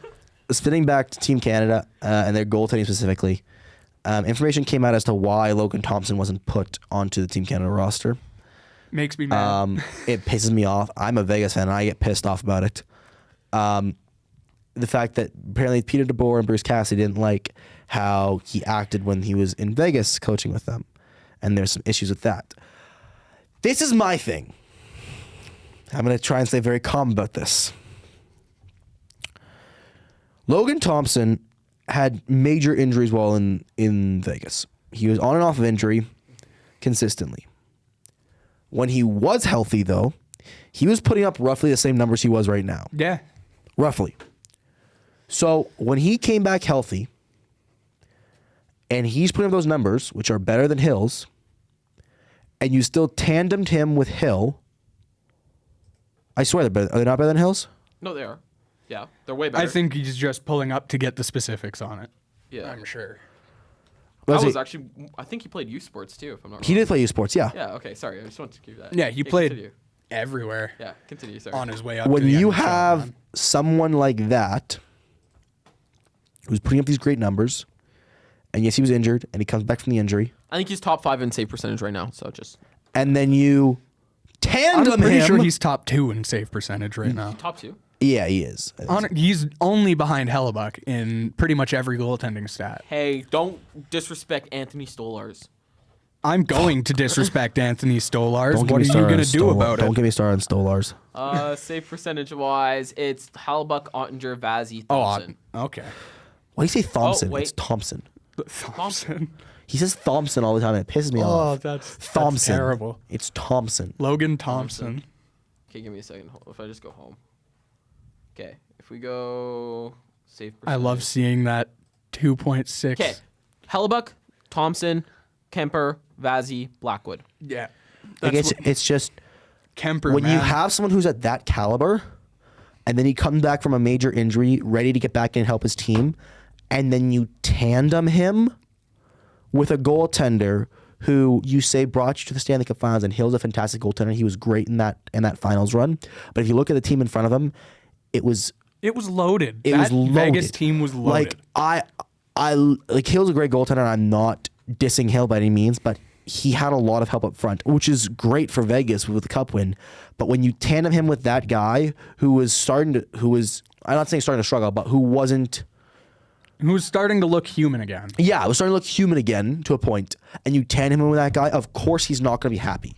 spinning back to Team Canada and their goaltending specifically, information came out as to why Logan Thompson wasn't put onto the Team Canada roster. Makes me mad. It pisses me off. I'm a Vegas fan and I get pissed off about it. The fact that apparently Peter DeBoer and Bruce Cassidy didn't like how he acted when he was in Vegas coaching with them. And there's some issues with that. This is my thing. I'm going to try and stay very calm about this. Logan Thompson had major injuries while in Vegas. He was on and off of injury consistently. When he was healthy, though, he was putting up roughly the same numbers he was right now. Yeah. Roughly. So when he came back healthy, and he's putting up those numbers, which are better than Hill's, and you still tandemed him with Hill, I swear they're better. Are they not better than Hill's? No, they are. Yeah, they're way better. I think he's just pulling up to get the specifics on it. Yeah, I'm sure. I think he played U Sports too, if I'm not wrong. He did play U Sports, yeah. Yeah. Okay. Sorry, I just wanted to give you that. Yeah, he played Continue. everywhere. Yeah, continue. Sorry. On his way up. When to the you NHL, have man. someone like that who's putting up these great numbers, and yes, he was injured, and he comes back from the injury, I think he's top 5 in save percentage right now. So just and then you tandem I'm pretty him. sure he's top 2 in save percentage right now. top 2. Yeah, he is. He's only behind Hellebuck in pretty much every goaltending stat. Hey, don't disrespect Anthony Stolars. I'm going to disrespect Anthony Stolars. Don't get What me are you started going on to do about Don't it? get me started on Stolars. Save percentage wise, it's Halbuck, Ottinger, Vazzy, Thompson. Okay. Why do you say Thompson? wait. It's Thompson. Thompson. He says Thompson all the time, and it pisses me Oh, off. that's Thompson. terrible. It's Thompson. Logan Thompson. Okay, give me a second. If I just go home. Okay, if we go save percentage. I love seeing that 2.6. Okay, Hellebuck, Thompson, Kemper, Vazzy, Blackwood. Yeah. Like it's just Kemper, when man. you have someone who's at that caliber, and then he comes back from a major injury, ready to get back in and help his team, and then you tandem him with a goaltender who you say brought you to the Stanley Cup Finals, and Hill's a fantastic goaltender. He was great in that finals run. But if you look at the team in front of him, it was loaded. It That was loaded. Vegas team was loaded. Like I like Hill's a great goaltender, and I'm not dissing Hill by any means, but he had a lot of help up front, which is great for Vegas with the cup win. But when you tandem him with that guy who was I'm not saying starting to struggle, but who wasn't. Who's starting to look human again. Yeah, it was starting to look human again to a point, and you tandem him with that guy. Of course, he's not going to be happy.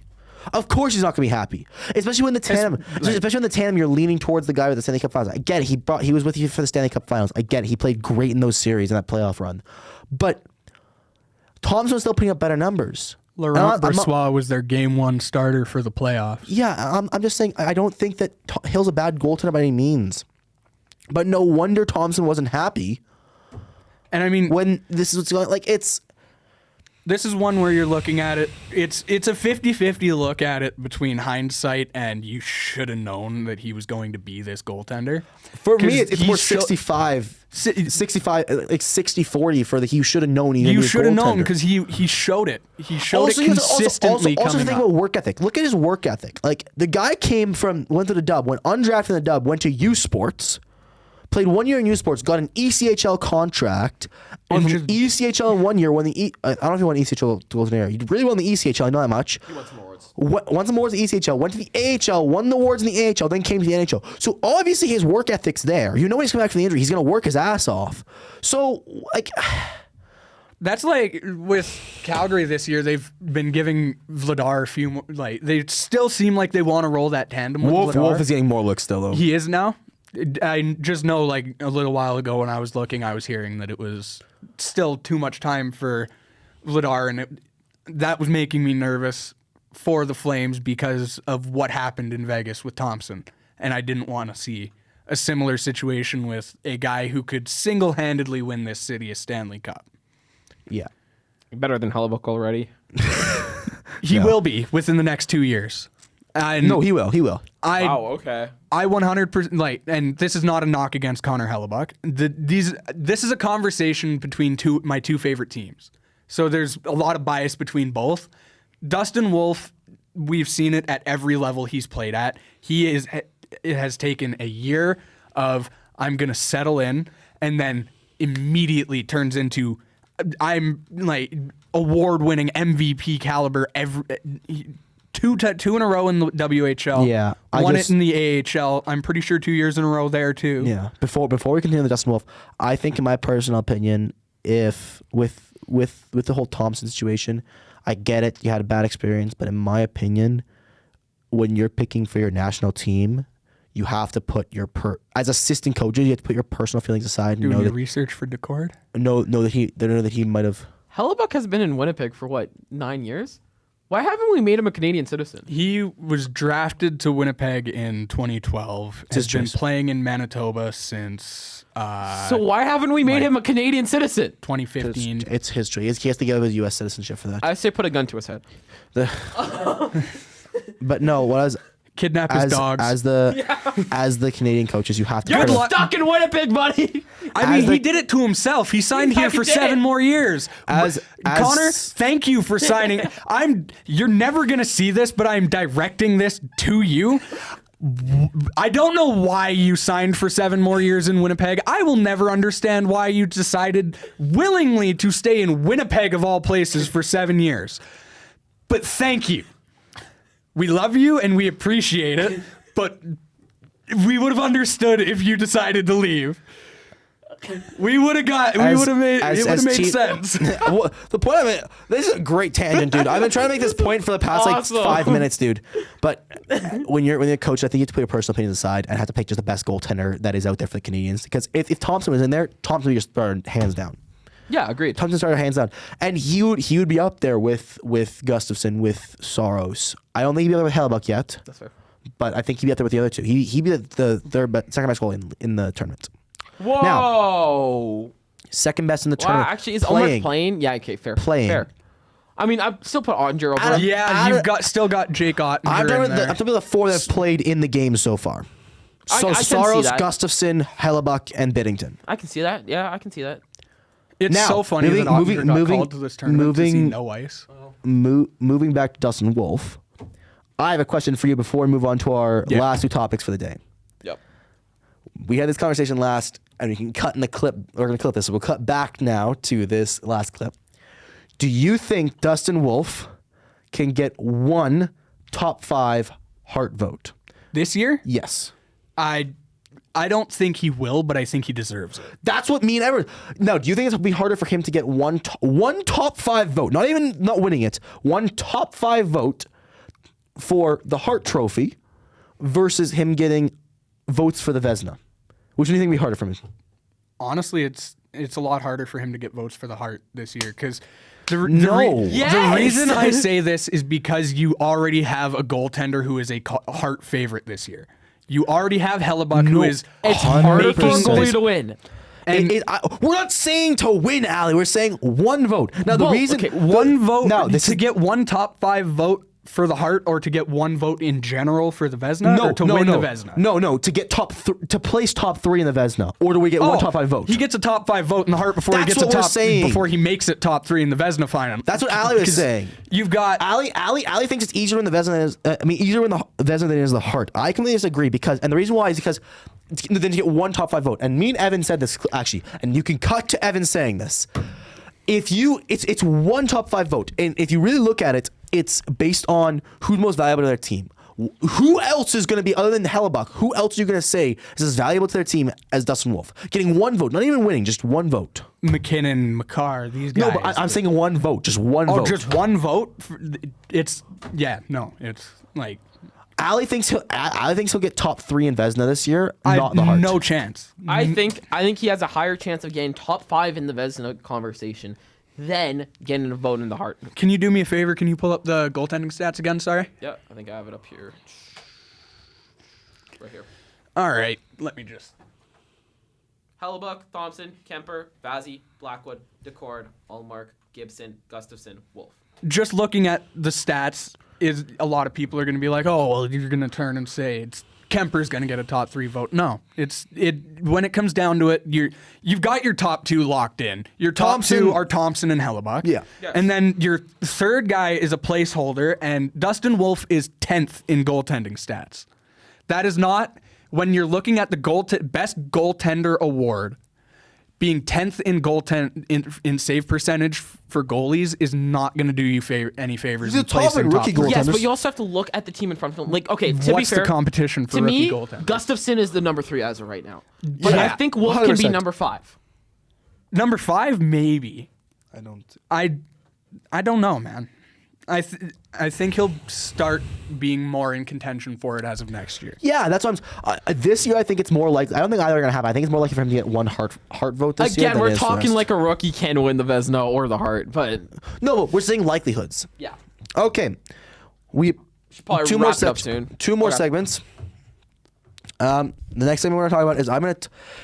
Of course, he's not going to be happy, especially when the tandem you're leaning towards the guy with the Stanley Cup Finals. I get it. He was with you for the Stanley Cup Finals. I get it. He played great in those series in that playoff run, but Thompson was still putting up better numbers. Laurent Brossoit was their game 1 starter for the playoffs. Yeah, I'm just saying I don't think that Hill's a bad goaltender by any means, but no wonder Thompson wasn't happy. And I mean, When this is what's going, like this is one where you're looking at it. It's a 50-50 look at it between hindsight and you should have known that he was going to be this goaltender. for me 'Cause it's he more sho- 65, like 60-40 for the he should have known. You should have known because he showed it. He showed it consistently also coming think up. about work ethic. Look at his work ethic. Like the guy went to the Dub, went undrafted in the Dub, went to U Sports, played 1 year in U Sports, got an ECHL contract, and from ECHL in 1 year won the I don't know if he won ECHL to Golden Era. He really won the ECHL. I know that much. He won some awards. Won some awards in the ECHL, went to the AHL, won the awards in the AHL, then came to the NHL. So obviously his work ethic's there. You know when he's coming back from the injury, he's going to work his ass off. So like, That's like with Calgary this year. They've been giving Vladar a few more. Like they still seem like they want to roll that tandem with Vladar. Wolf is getting more looks still though. He is now. I just know, like a little while ago when I was looking, I was hearing that it was still too much time for Vladar, and that was making me nervous for the Flames because of what happened in Vegas with Thompson, and I didn't want to see a similar situation with a guy who could single-handedly win this city a Stanley Cup. Yeah. Better than Hellebuck already. He will be within the next 2 years. No, he will. He will. Wow, okay. I 100% like, and this is not a knock against Connor Hellebuck. This is a conversation between my two favorite teams. So there's a lot of bias between both. Dustin Wolf, we've seen it at every level he's played at. It has taken a year of I'm gonna settle in, and then immediately turns into I'm like award-winning MVP caliber two in a row in the WHL. Yeah, won it in the AHL. I'm pretty sure 2 years in a row there too. Yeah. Before we continue the Dustin Wolf, I think in my personal opinion, if with the whole Thompson situation, I get it. You had a bad experience, but in my opinion, when you're picking for your national team, you have to put as assistant coaches, you have to put your personal feelings aside and Doing your research for Decord? know that he might have. Hellebuck has been in Winnipeg for what, 9 years? Why haven't we made him a Canadian citizen? He was drafted to Winnipeg in 2012. Has been playing in Manitoba since So why haven't we made him a Canadian citizen? 2015. It's history. He has to give his U.S. citizenship for that. I say put a gun to his head. But no, what I was Kidnap his dogs. as the Canadian coaches, you have to. You're put stuck in Winnipeg, buddy. I mean, he did it to himself. He signed here for 7 more years. Connor, thank you for signing. You're never gonna see this, but I'm directing this to you. I don't know why you signed for 7 more years in Winnipeg. I will never understand why you decided willingly to stay in Winnipeg of all places for 7 years. But thank you. We love you and we appreciate it, but we would have understood if you decided to leave. We would have made sense. Well, the point of it, this is a great tangent, dude. I've been trying to make this point for the past Awesome. like 5 minutes, dude. But when you're a coach, I think you have to put your personal opinions aside and have to pick just the best goaltender that is out there for the Canadians. Because if Thompson was in there, Thompson would just start hands down. Yeah, agreed. Thompson started hands down, and he would be up there with Gustafsson, with Soros. I don't think he'd be up there with Hellebuck yet. That's fair. But I think he'd be up there with the other two. He'd be the second best goal in the tournament. Whoa. Now, second best in the Wow, tournament. actually, is Omar playing? Yeah, okay, fair. Playing. Fair. I mean, I'd still put Ottinger over him. Yeah, you've still got Jake Ottinger I'm talking in there. about the 4 that have played in the game so far. So I can see Soros, that. Gustafsson, Hellebuck, and Biddington. I can see that. Yeah, I can see that. It's Now, so funny that Ottinger got called to this tournament to see no ice. Moving back to Dustin Wolf, I have a question for you before we move on to our last 2 topics for the day. Yep. We had this conversation last, and we can cut in the clip. We're going to clip this, so we'll cut back now to this last clip. Do you think Dustin Wolf can get 1 top 5 Hart vote? This year? Yes. I don't think he will, but I think he deserves it. That's what me and everyone. Now, do you think it'll be harder for him to get one top 5 vote? Not winning it. 1 top 5 vote for the Hart Trophy versus him getting votes for the Vezina. Which do you think would be harder for him? Honestly, it's a lot harder for him to get votes for the Hart this year because the reason I say this is because you already have a goaltender who is a Hart favorite this year. You already have Hellebuck, who is It's harder for a making goalie this. to win. And we're not saying to win, Ali. We're saying 1 vote. Now, the reason... okay, one vote No, to get 1 top 5 vote for the Hart, or to get 1 vote in general for the Vezina, or to win the Vezina? No, to get to place top 3 in the Vezina, or do we get 1 top 5 vote? He gets a top 5 vote in the Hart before That's he gets what we're a top saying. before he makes it top 3 in the Vezina final. That's what Ali was saying. You've got Ali thinks it's easier in the Vezina easier in the Vezina than it is the Hart. I completely disagree and the reason why is because then you get 1 top 5 vote. And me and Evan said this actually, and you can cut to Evan saying this. It's 1 top 5 vote, and if you really look at it, it's based on who's most valuable to their team. Who else is going to be, other than Hellebuck, who else are you going to say is as valuable to their team as Dustin Wolf? Getting one vote, not even winning, just one vote. McKinnon, McCarr, these guys. No, but I'm saying one vote, just one vote. Oh, just one vote? It's like... Ali thinks he'll get top 3 in Vezina this year, not the Hart. No chance. I think he has a higher chance of getting top 5 in the Vezina conversation than getting a vote in the Hart. Can you do me a favor? Can you pull up the goaltending stats again? Sorry. Yeah, I think I have it up here. Right here. All right. Let me just... Hellebuck, Thompson, Kemper, Vazzy, Blackwood, Decord, Allmark, Gibson, Gustafson, Wolf. Just looking at the stats, is a lot of people are going to be like, oh, well, you're going to turn and say it's Kemper's going to get a top 3 vote. No, when it comes down to it, you've got your top 2 locked in. Your top Thompson. 2 are Thompson and Hellebuck. Yeah. Yes. And then your third guy is a placeholder, and Dustin Wolf is 10th in goaltending stats. That is not, when you're looking at the best goaltender award, being 10th in save percentage for goalies is not going to do you any favors. He's a top in rookie goaltenders. Yes, but you also have to look at the team in front of him. Like, okay, to What's be fair, the competition for to rookie me, goaltender? Gustafson is the number 3 as of right now. But Yeah, I think Wolf can be 100%. number 5. Number 5, maybe. I don't. I don't know, man. I think he'll start being more in contention for it as of next year. Yeah, that's what this year I think it's more likely. I don't think either are going to happen. I think it's more likely for him to get one Hart vote this year. Again, we're talking like a rookie can win the Vezina or the Hart, but No, but we're saying likelihoods. yeah. Okay. We Should probably wrap it up soon. 2 more Okay. segments. The next thing we're going to talk about is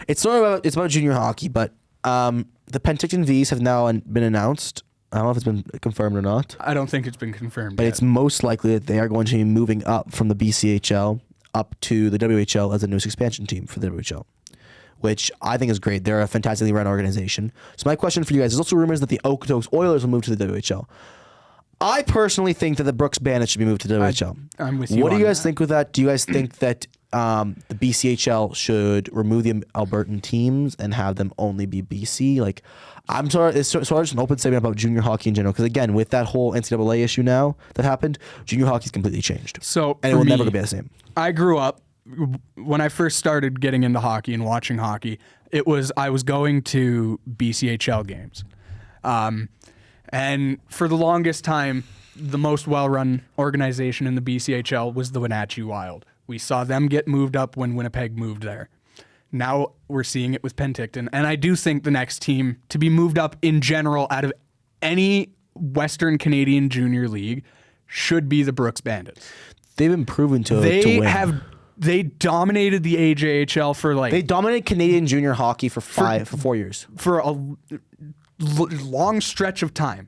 it's about junior hockey, but the Penticton Vs have now been announced. I don't know if it's been confirmed or not, I don't think it's been confirmed but yet. it's most likely that they are going to be moving up from the BCHL up to the WHL as the newest expansion team for the WHL, which I think is great. They're a fantastically run organization. So my question for you guys, there's also rumors that the Okotoks Oilers will move to the WHL. I personally think that the Brooks Bandits should be moved to the WHL. I'm with you What do on you guys that. think with that? Do you guys think that the BCHL should remove the Albertan teams and have them only be BC? Like, I'm sorry, it's sort of just an open statement about junior hockey in general. Because again, with that whole NCAA issue now that happened, junior hockey's completely changed, So and it for will me, never be the same. I grew up when I first started getting into hockey and watching hockey. I was going to BCHL games, and for the longest time, the most well-run organization in the BCHL was the Wenatchee Wild. We saw them get moved up when Winnipeg moved there. Now we're seeing it with Penticton, and I do think the next team to be moved up in general out of any Western Canadian junior league should be the Brooks Bandits. They've been proven to win. They dominated the AJHL for They dominated Canadian junior hockey for 4 years. for a long stretch of time,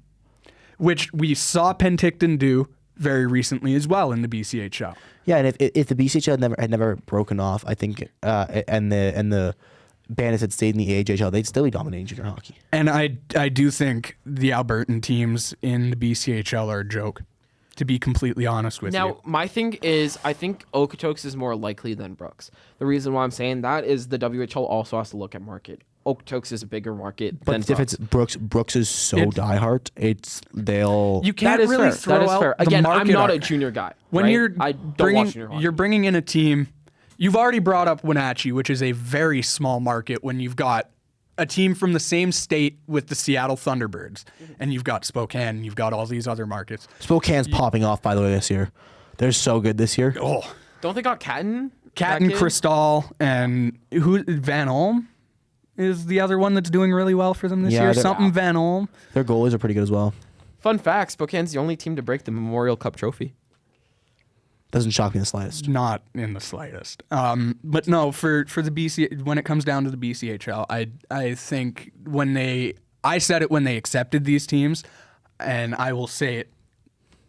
which we saw Penticton do very recently as well in the BCHL. Yeah, and if the BCHL had never broken off, I think, and the Bandits had stayed in the AJHL, they'd still be dominating junior hockey. And I do think the Albertan teams in the BCHL are a joke, to be completely honest with you. Now, my thing is, I think Okotoks is more likely than Brooks. The reason why I'm saying that is the WHL also has to look at market. Okotoks is a bigger market But than the difference, Brooks is so diehard. You can't That is really fair. throw That is out fair. the Again, I'm market not a art. junior guy. When right? I don't watch junior hockey. you're bringing in a team, you've already brought up Wenatchee, which is a very small market when you've got a team from the same state with the Seattle Thunderbirds, and you've got Spokane, and you've got all these other markets. Spokane's popping off, by the way, this year. They're so good this year. Oh, Don't they got Catton? Catton, Cristal, and Van Olm is the other one that's doing really well for them this Yeah, year. they're- Something Van Olm. Their goalies are pretty good as well. Fun fact, Spokane's the only team to break the Memorial Cup trophy. Doesn't shock me in the slightest. Not in the slightest. But no, for the BC, when it comes down to the BCHL, I think I said it when they accepted these teams, and I will say it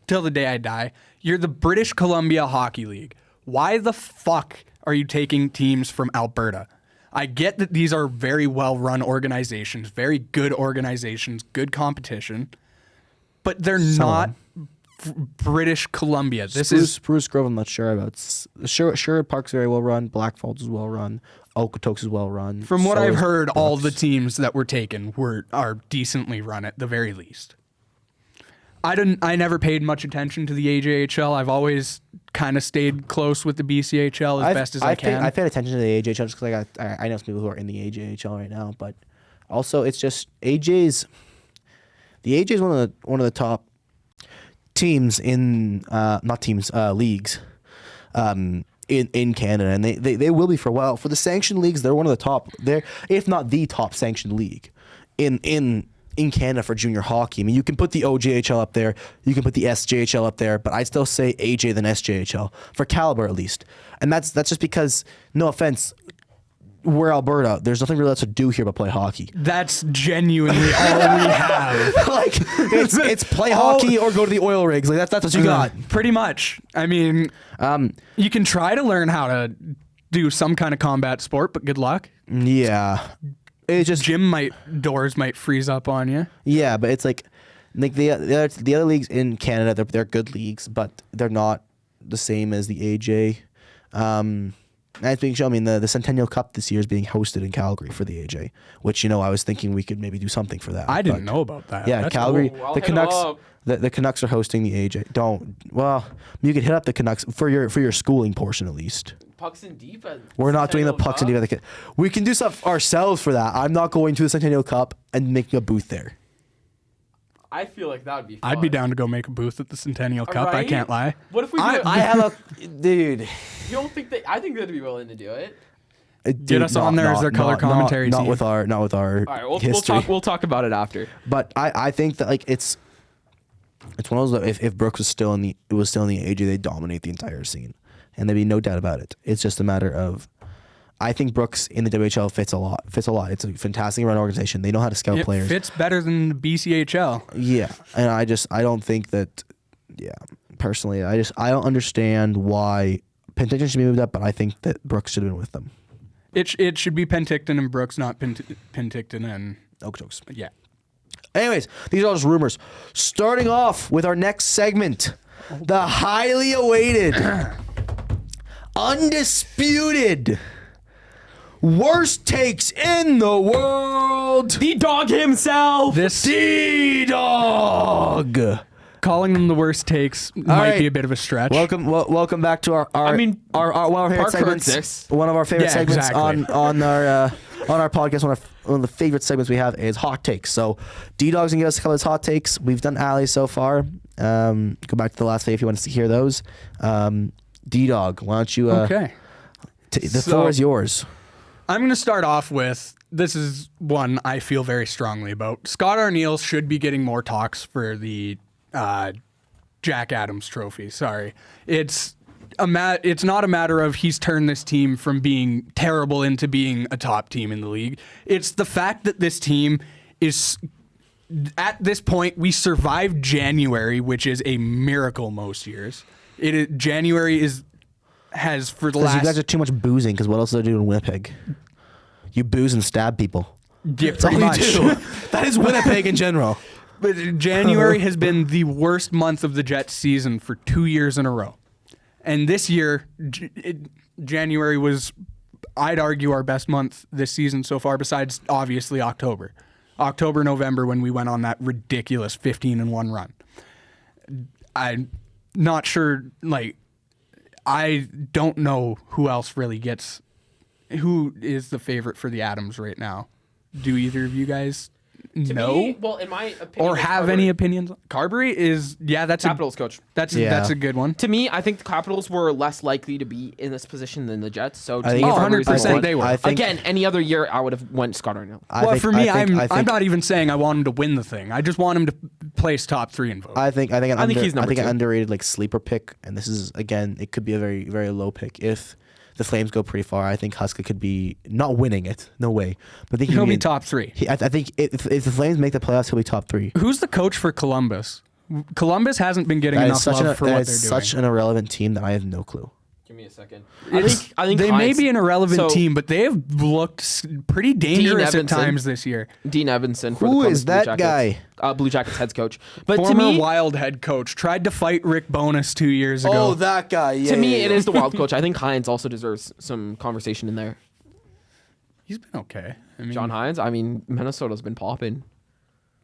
till the day I die. You're the British Columbia Hockey League. Why the fuck are you taking teams from Alberta? I get that these are very well-run organizations, very good organizations, good competition, but they're not British Columbia. This is Spruce Grove. I'm not sure about. Sherwood Park's very well run. Blackfalds is well run. Okotoks is well run. from what So I've is heard. All the Brooks. teams that were taken are decently run at the very least. I never paid much attention to the AJHL. I've always kind of stayed close with the BCHL as best as I can. I paid attention to the AJHL just because I know some people who are in the AJHL right now, but also it's just the AJ is one of the top teams in leagues in Canada, and they will be for a while. For the sanctioned leagues, they're one of the top. They're, if not the top sanctioned league in Canada for junior hockey. I mean, you can put the OJHL up there, you can put the SJHL up there, but I'd still say AJ than SJHL for caliber at least. And that's just because, no offense, we're Alberta. There's nothing really else to do here but play hockey. That's genuinely all we have. Like it's play hockey or go to the oil rigs. Like that's what you got. Pretty much. I mean, you can try to learn how to do some kind of combat sport, but good luck. Yeah. It's just doors might freeze up on you. Yeah, but it's like the other leagues in Canada, they're good leagues, but they're not the same as the AJ. And it's being shown. I mean, the Centennial Cup this year is being hosted in Calgary for the AJ, which I was thinking we could maybe do something for that. I didn't know about that. Yeah, That's Calgary. cool. I'll The hit 'em Canucks. up. The Canucks are hosting the AJ. You could hit up the Canucks for your schooling portion at least. Pucks in deep. We're not doing the pucks and deep. We can do stuff ourselves for that. I'm not going to the Centennial Cup and making a booth there. I feel like that would be fun. I'd be down to go make a booth at the Centennial Cup. I Right? can't lie. What if we do it? I have a dude. You don't think I think they'd be willing to do it. Get us on there as their color commentary Not team. with our All right, we'll history. talk about it after. But I think that like it's one of those. If Brooks was still in the AJ, they'd dominate the entire scene, and there'd be no doubt about it. It's just a matter of. I think Brooks in the WHL fits a lot. It's a fantastic run organization. They know how to scout players. It fits better than the BCHL. Yeah, and I don't think that. Yeah, personally, I don't understand why Penticton should be moved up, but I think that Brooks should have been with them. It should be Penticton and Brooks, not Penticton and Okotoks. yeah. Anyways, these are all just rumors. Starting off with our next segment, the highly awaited, undisputed, worst takes in the world. The dog himself. This D-Dog. calling them the worst takes might right. be a bit of a stretch. Welcome back to our one of our favorite segments. One of our favorite segments exactly. on our podcast. One of the favorite segments we have is hot takes. So D-Dog's gonna give us a couple of his hot takes. We've done Allie's so far. Go back to the last video if you want to hear those. D-Dog, why don't you? Okay. The floor is yours. I'm going to start off with, this is one I feel very strongly about. Scott Arniel should be getting more talks for the Jack Adams Trophy. Sorry. It's not a matter of he's turned this team from being terrible into being a top team in the league. It's the fact that this team is, at this point, we survived January, which is a miracle most years. January has for the last... You guys are too much boozing, because what else do they do in Winnipeg? You booze and stab people. Yeah, That's all pretty much. you do. That is Winnipeg in general. But January has been the worst month of the Jets season for 2 years in a row. And this year, January was, I'd argue, our best month this season so far, besides obviously October. October, November, when we went on that ridiculous 15-1 run. I'm not sure, I don't know who else really gets, who is the favorite for the Adams right now. Do either of you guys know? Me, well, in my opinion, Or have Carberry. any opinions? Carberry is, that's Capitals coach. That's Yeah. a good one. To me, I think the Capitals were less likely to be in this position than the Jets. So to I me, think Carberry's the 100% one. they were. I think- Again, any other year, I would have went Scott Arniel. I'm not even saying I want him to win the thing. I just want him to place top 3 in vote. I think think he's number an 2. underrated sleeper pick, and this is again, it could be a very, very low pick if the Flames go pretty far. I think Huska could be not winning it, no way, but I think He'll be be top 3. I think if the Flames make the playoffs, he'll be top 3. Who's the coach for Columbus? Columbus hasn't been getting That is enough love for what they're doing. such an irrelevant team that I have no clue. Give me a second. I think they may be an irrelevant team, but they have looked pretty dangerous at Evanson. times this year. Dean Evanson. For Who the Columbus is that Blue guy? Jackets. Blue Jackets head coach. But Former to me, Wild head coach tried to fight Rick Bowness 2 years ago. that guy. Yeah. to me, it is the Wild coach. I think Hines also deserves some conversation in there. He's been okay. I mean, John Hines. I mean, Minnesota's been popping.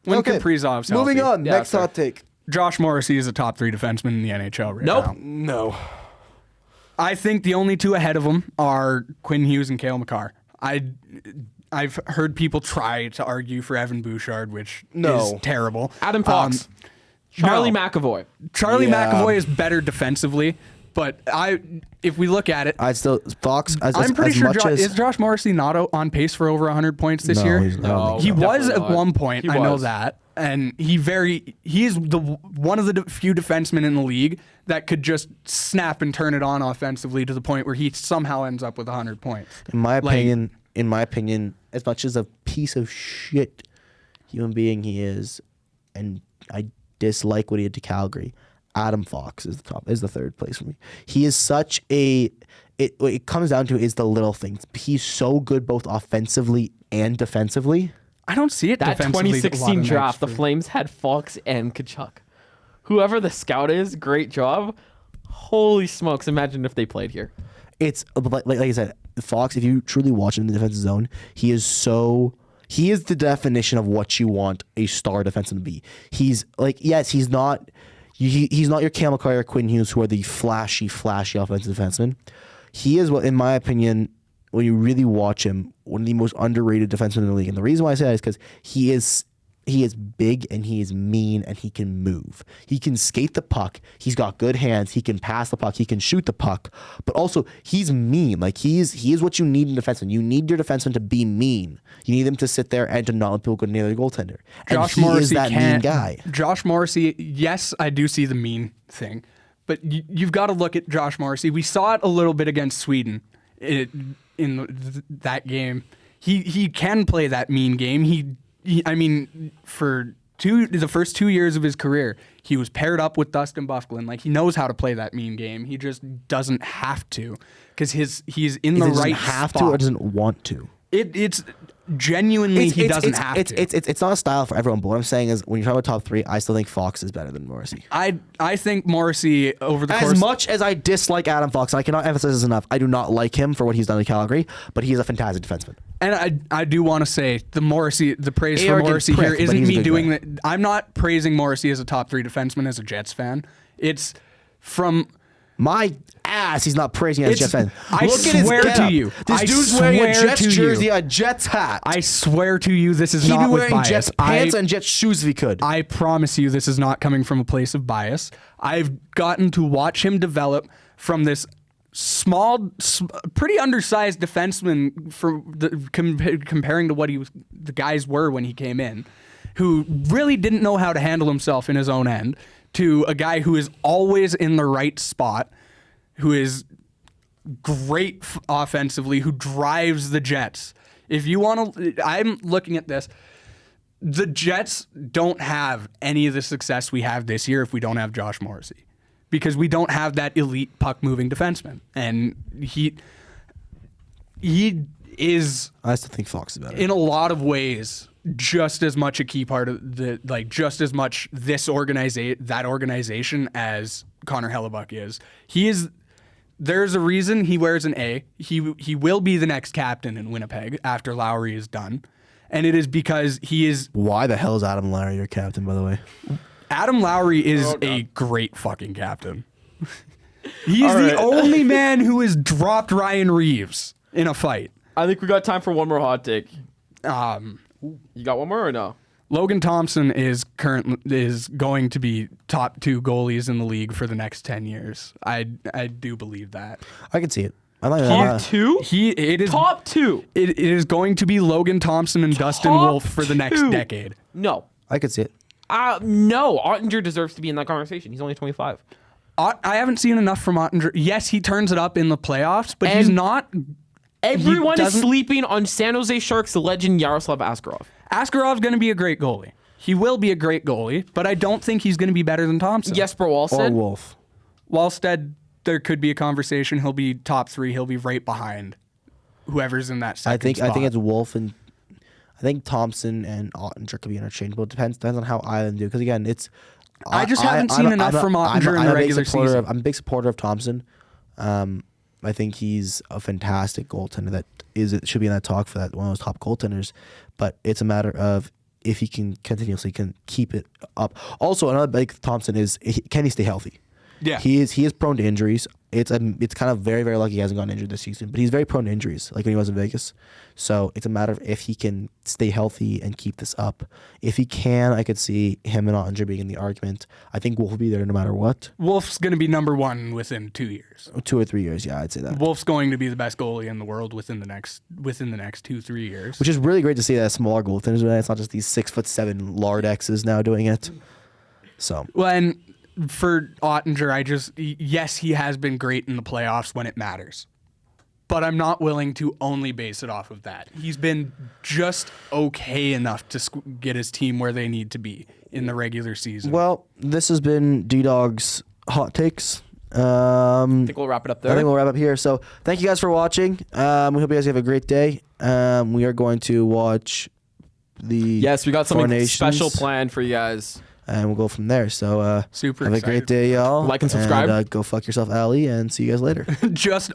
when Okay. Kaprizov's Moving healthy. on. Yeah, Next fair. hot take. Josh Morrissey is a top 3 defenseman in the NHL right now. No. I think the only 2 ahead of him are Quinn Hughes and Cale Makar. I've heard people try to argue for Evan Bouchard, which is terrible. Adam Fox. Charlie McAvoy. Charlie McAvoy is better defensively, but if we look at it, I'd still Fox. I'm pretty sure is Josh Morrissey not on pace for over 100 points this year? He's not. He was at not. one point. I know that, and he's one of the few defensemen in the league that could just snap and turn it on offensively to the point where he somehow ends up with 100 points. In my opinion, as much as a piece of shit human being he is, and I dislike what he did to Calgary, Adam Fox is the third place for me. He is such a. What it comes down to is the little things. He's so good both offensively and defensively. I don't see it That defensively. 2016 draft, the Flames had Fox and Kachuk. Whoever the scout is, great job. Holy smokes! Imagine if they played here. It's like I said, Fox. If you truly watch him in the defensive zone, he is the definition of what you want a star defenseman to be. He's like, yes, he's not your Cale Makar or Quinn Hughes, who are the flashy offensive defensemen. He is, what, in my opinion, when you really watch him, one of the most underrated defensemen in the league. And the reason why I say that is because he is big and he is mean and he can move. He can skate the puck. He's got good hands. He can pass the puck. He can shoot the puck. But also, he's mean. Like, he is what you need in a defenseman. You need your defenseman to be mean. You need him to sit there and to not let people go near the goaltender. And Josh he Morrissey is that mean guy. Josh Morrissey, yes, I do see the mean thing. But you've got to look at Josh Morrissey. We saw it a little bit against Sweden in that game. He can play that mean game. I mean, for the first 2 years of his career, he was paired up with Dustin Byfuglien. Like, he knows how to play that mean game. He just doesn't have to because he's in the right have spot. to or doesn't want to. It's genuinely he doesn't have to. It's not a style for everyone, but what I'm saying is when you're talking about top 3, I still think Fox is better than Morrissey. I think Morrissey over the course... As much as I dislike Adam Fox, and I cannot emphasize this enough, I do not like him for what he's done in Calgary, but he is a fantastic defenseman. And I do want to say the praise for Arrogant Morrissey prick, here but isn't he's a me good doing guy. that. I'm not praising Morrissey as a top 3 defenseman as a Jets fan. It's from... My ass, he's not praising as a Jets fan. I Look at his swear to getup. you. This I dude's wearing a swear Jets to you. jersey, a Jets hat. I swear to you, this is He'd not be with wearing bias. Jets pants and Jets shoes if he could. I promise you this is not coming from a place of bias. I've gotten to watch him develop from this small, pretty undersized defenseman comparing to what the guys were when he came in, who really didn't know how to handle himself in his own end, to a guy who is always in the right spot, who is great offensively, who drives the Jets. If you want to, I'm looking at this. The Jets don't have any of the success we have this year if we don't have Josh Morrissey, because we don't have that elite puck-moving defenseman, and he is. I still think Fox is better. In a lot of ways, just as much a key part of just as much that organization as Connor Hellebuck is. He is. There's a reason he wears an A. He will be the next captain in Winnipeg after Lowry is done, and it is because he is. Why the hell is Adam Lowry your captain, by the way? Adam Lowry is a great fucking captain. He's the only man who has dropped Ryan Reeves in a fight. I think we got time for one more hot take. You got one more or no? Logan Thompson is going to be top 2 goalies in the league for the next 10 years. I do believe that. I can see it. I like Top that. 2? It is Top 2. It is going to be Logan Thompson and Dustin Wolf for the next 2. decade. No. I could see it. No. Ottinger deserves to be in that conversation. He's only 25. I haven't seen enough from Ottinger. Yes, he turns it up in the playoffs, but he's not. Everyone is doesn't- sleeping on San Jose Sharks legend Yaroslav Askarov. Askarov's going to be a great goalie. He will be a great goalie, but I don't think he's going to be better than Thompson. Jesper Or Wallstead. Wolf. Wallstead, there could be a conversation. He'll be top 3. He'll be right behind whoever's in that second spot. I think it's Wolf and I think Thompson and Ottinger could be interchangeable. Depends on how Island do. Because again, it's. I just haven't seen enough from Ottinger in the regular season. I'm a big supporter of Thompson. I think he's a fantastic goaltender that should be in that talk for that one of those top goaltenders. But it's a matter of if he can continuously keep it up. Also, another big Thompson is can he stay healthy? Yeah. He is prone to injuries. It's kind of very, very lucky he hasn't gotten injured this season, but he's very prone to injuries, like when he was in Vegas. So it's a matter of if he can stay healthy and keep this up. If he can, I could see him and Ottinger being in the argument. I think Wolf will be there no matter what. Wolf's going to be number one within 2 years. 2 or 3 years, yeah, I'd say that. Wolf's going to be the best goalie in the world within the next 2-3 years. Which is really great to see that smaller goaltenders doing that. It's not just these 6'7" lard X's now doing it. So. Well, and for Ottinger, yes, he has been great in the playoffs when it matters. But I'm not willing to only base it off of that. He's been just okay enough to get his team where they need to be in the regular season. Well, this has been D-Dog's Hot Takes. I think we'll wrap it up there. I think we'll wrap up here. So thank you guys for watching. We hope you guys have a great day. We are going to watch the Yes, we got something Coronations, special planned for you guys. and we'll go from there. So Super have excited. a great day, y'all. Like and subscribe. Go fuck yourself, Allie, and see you guys later. Just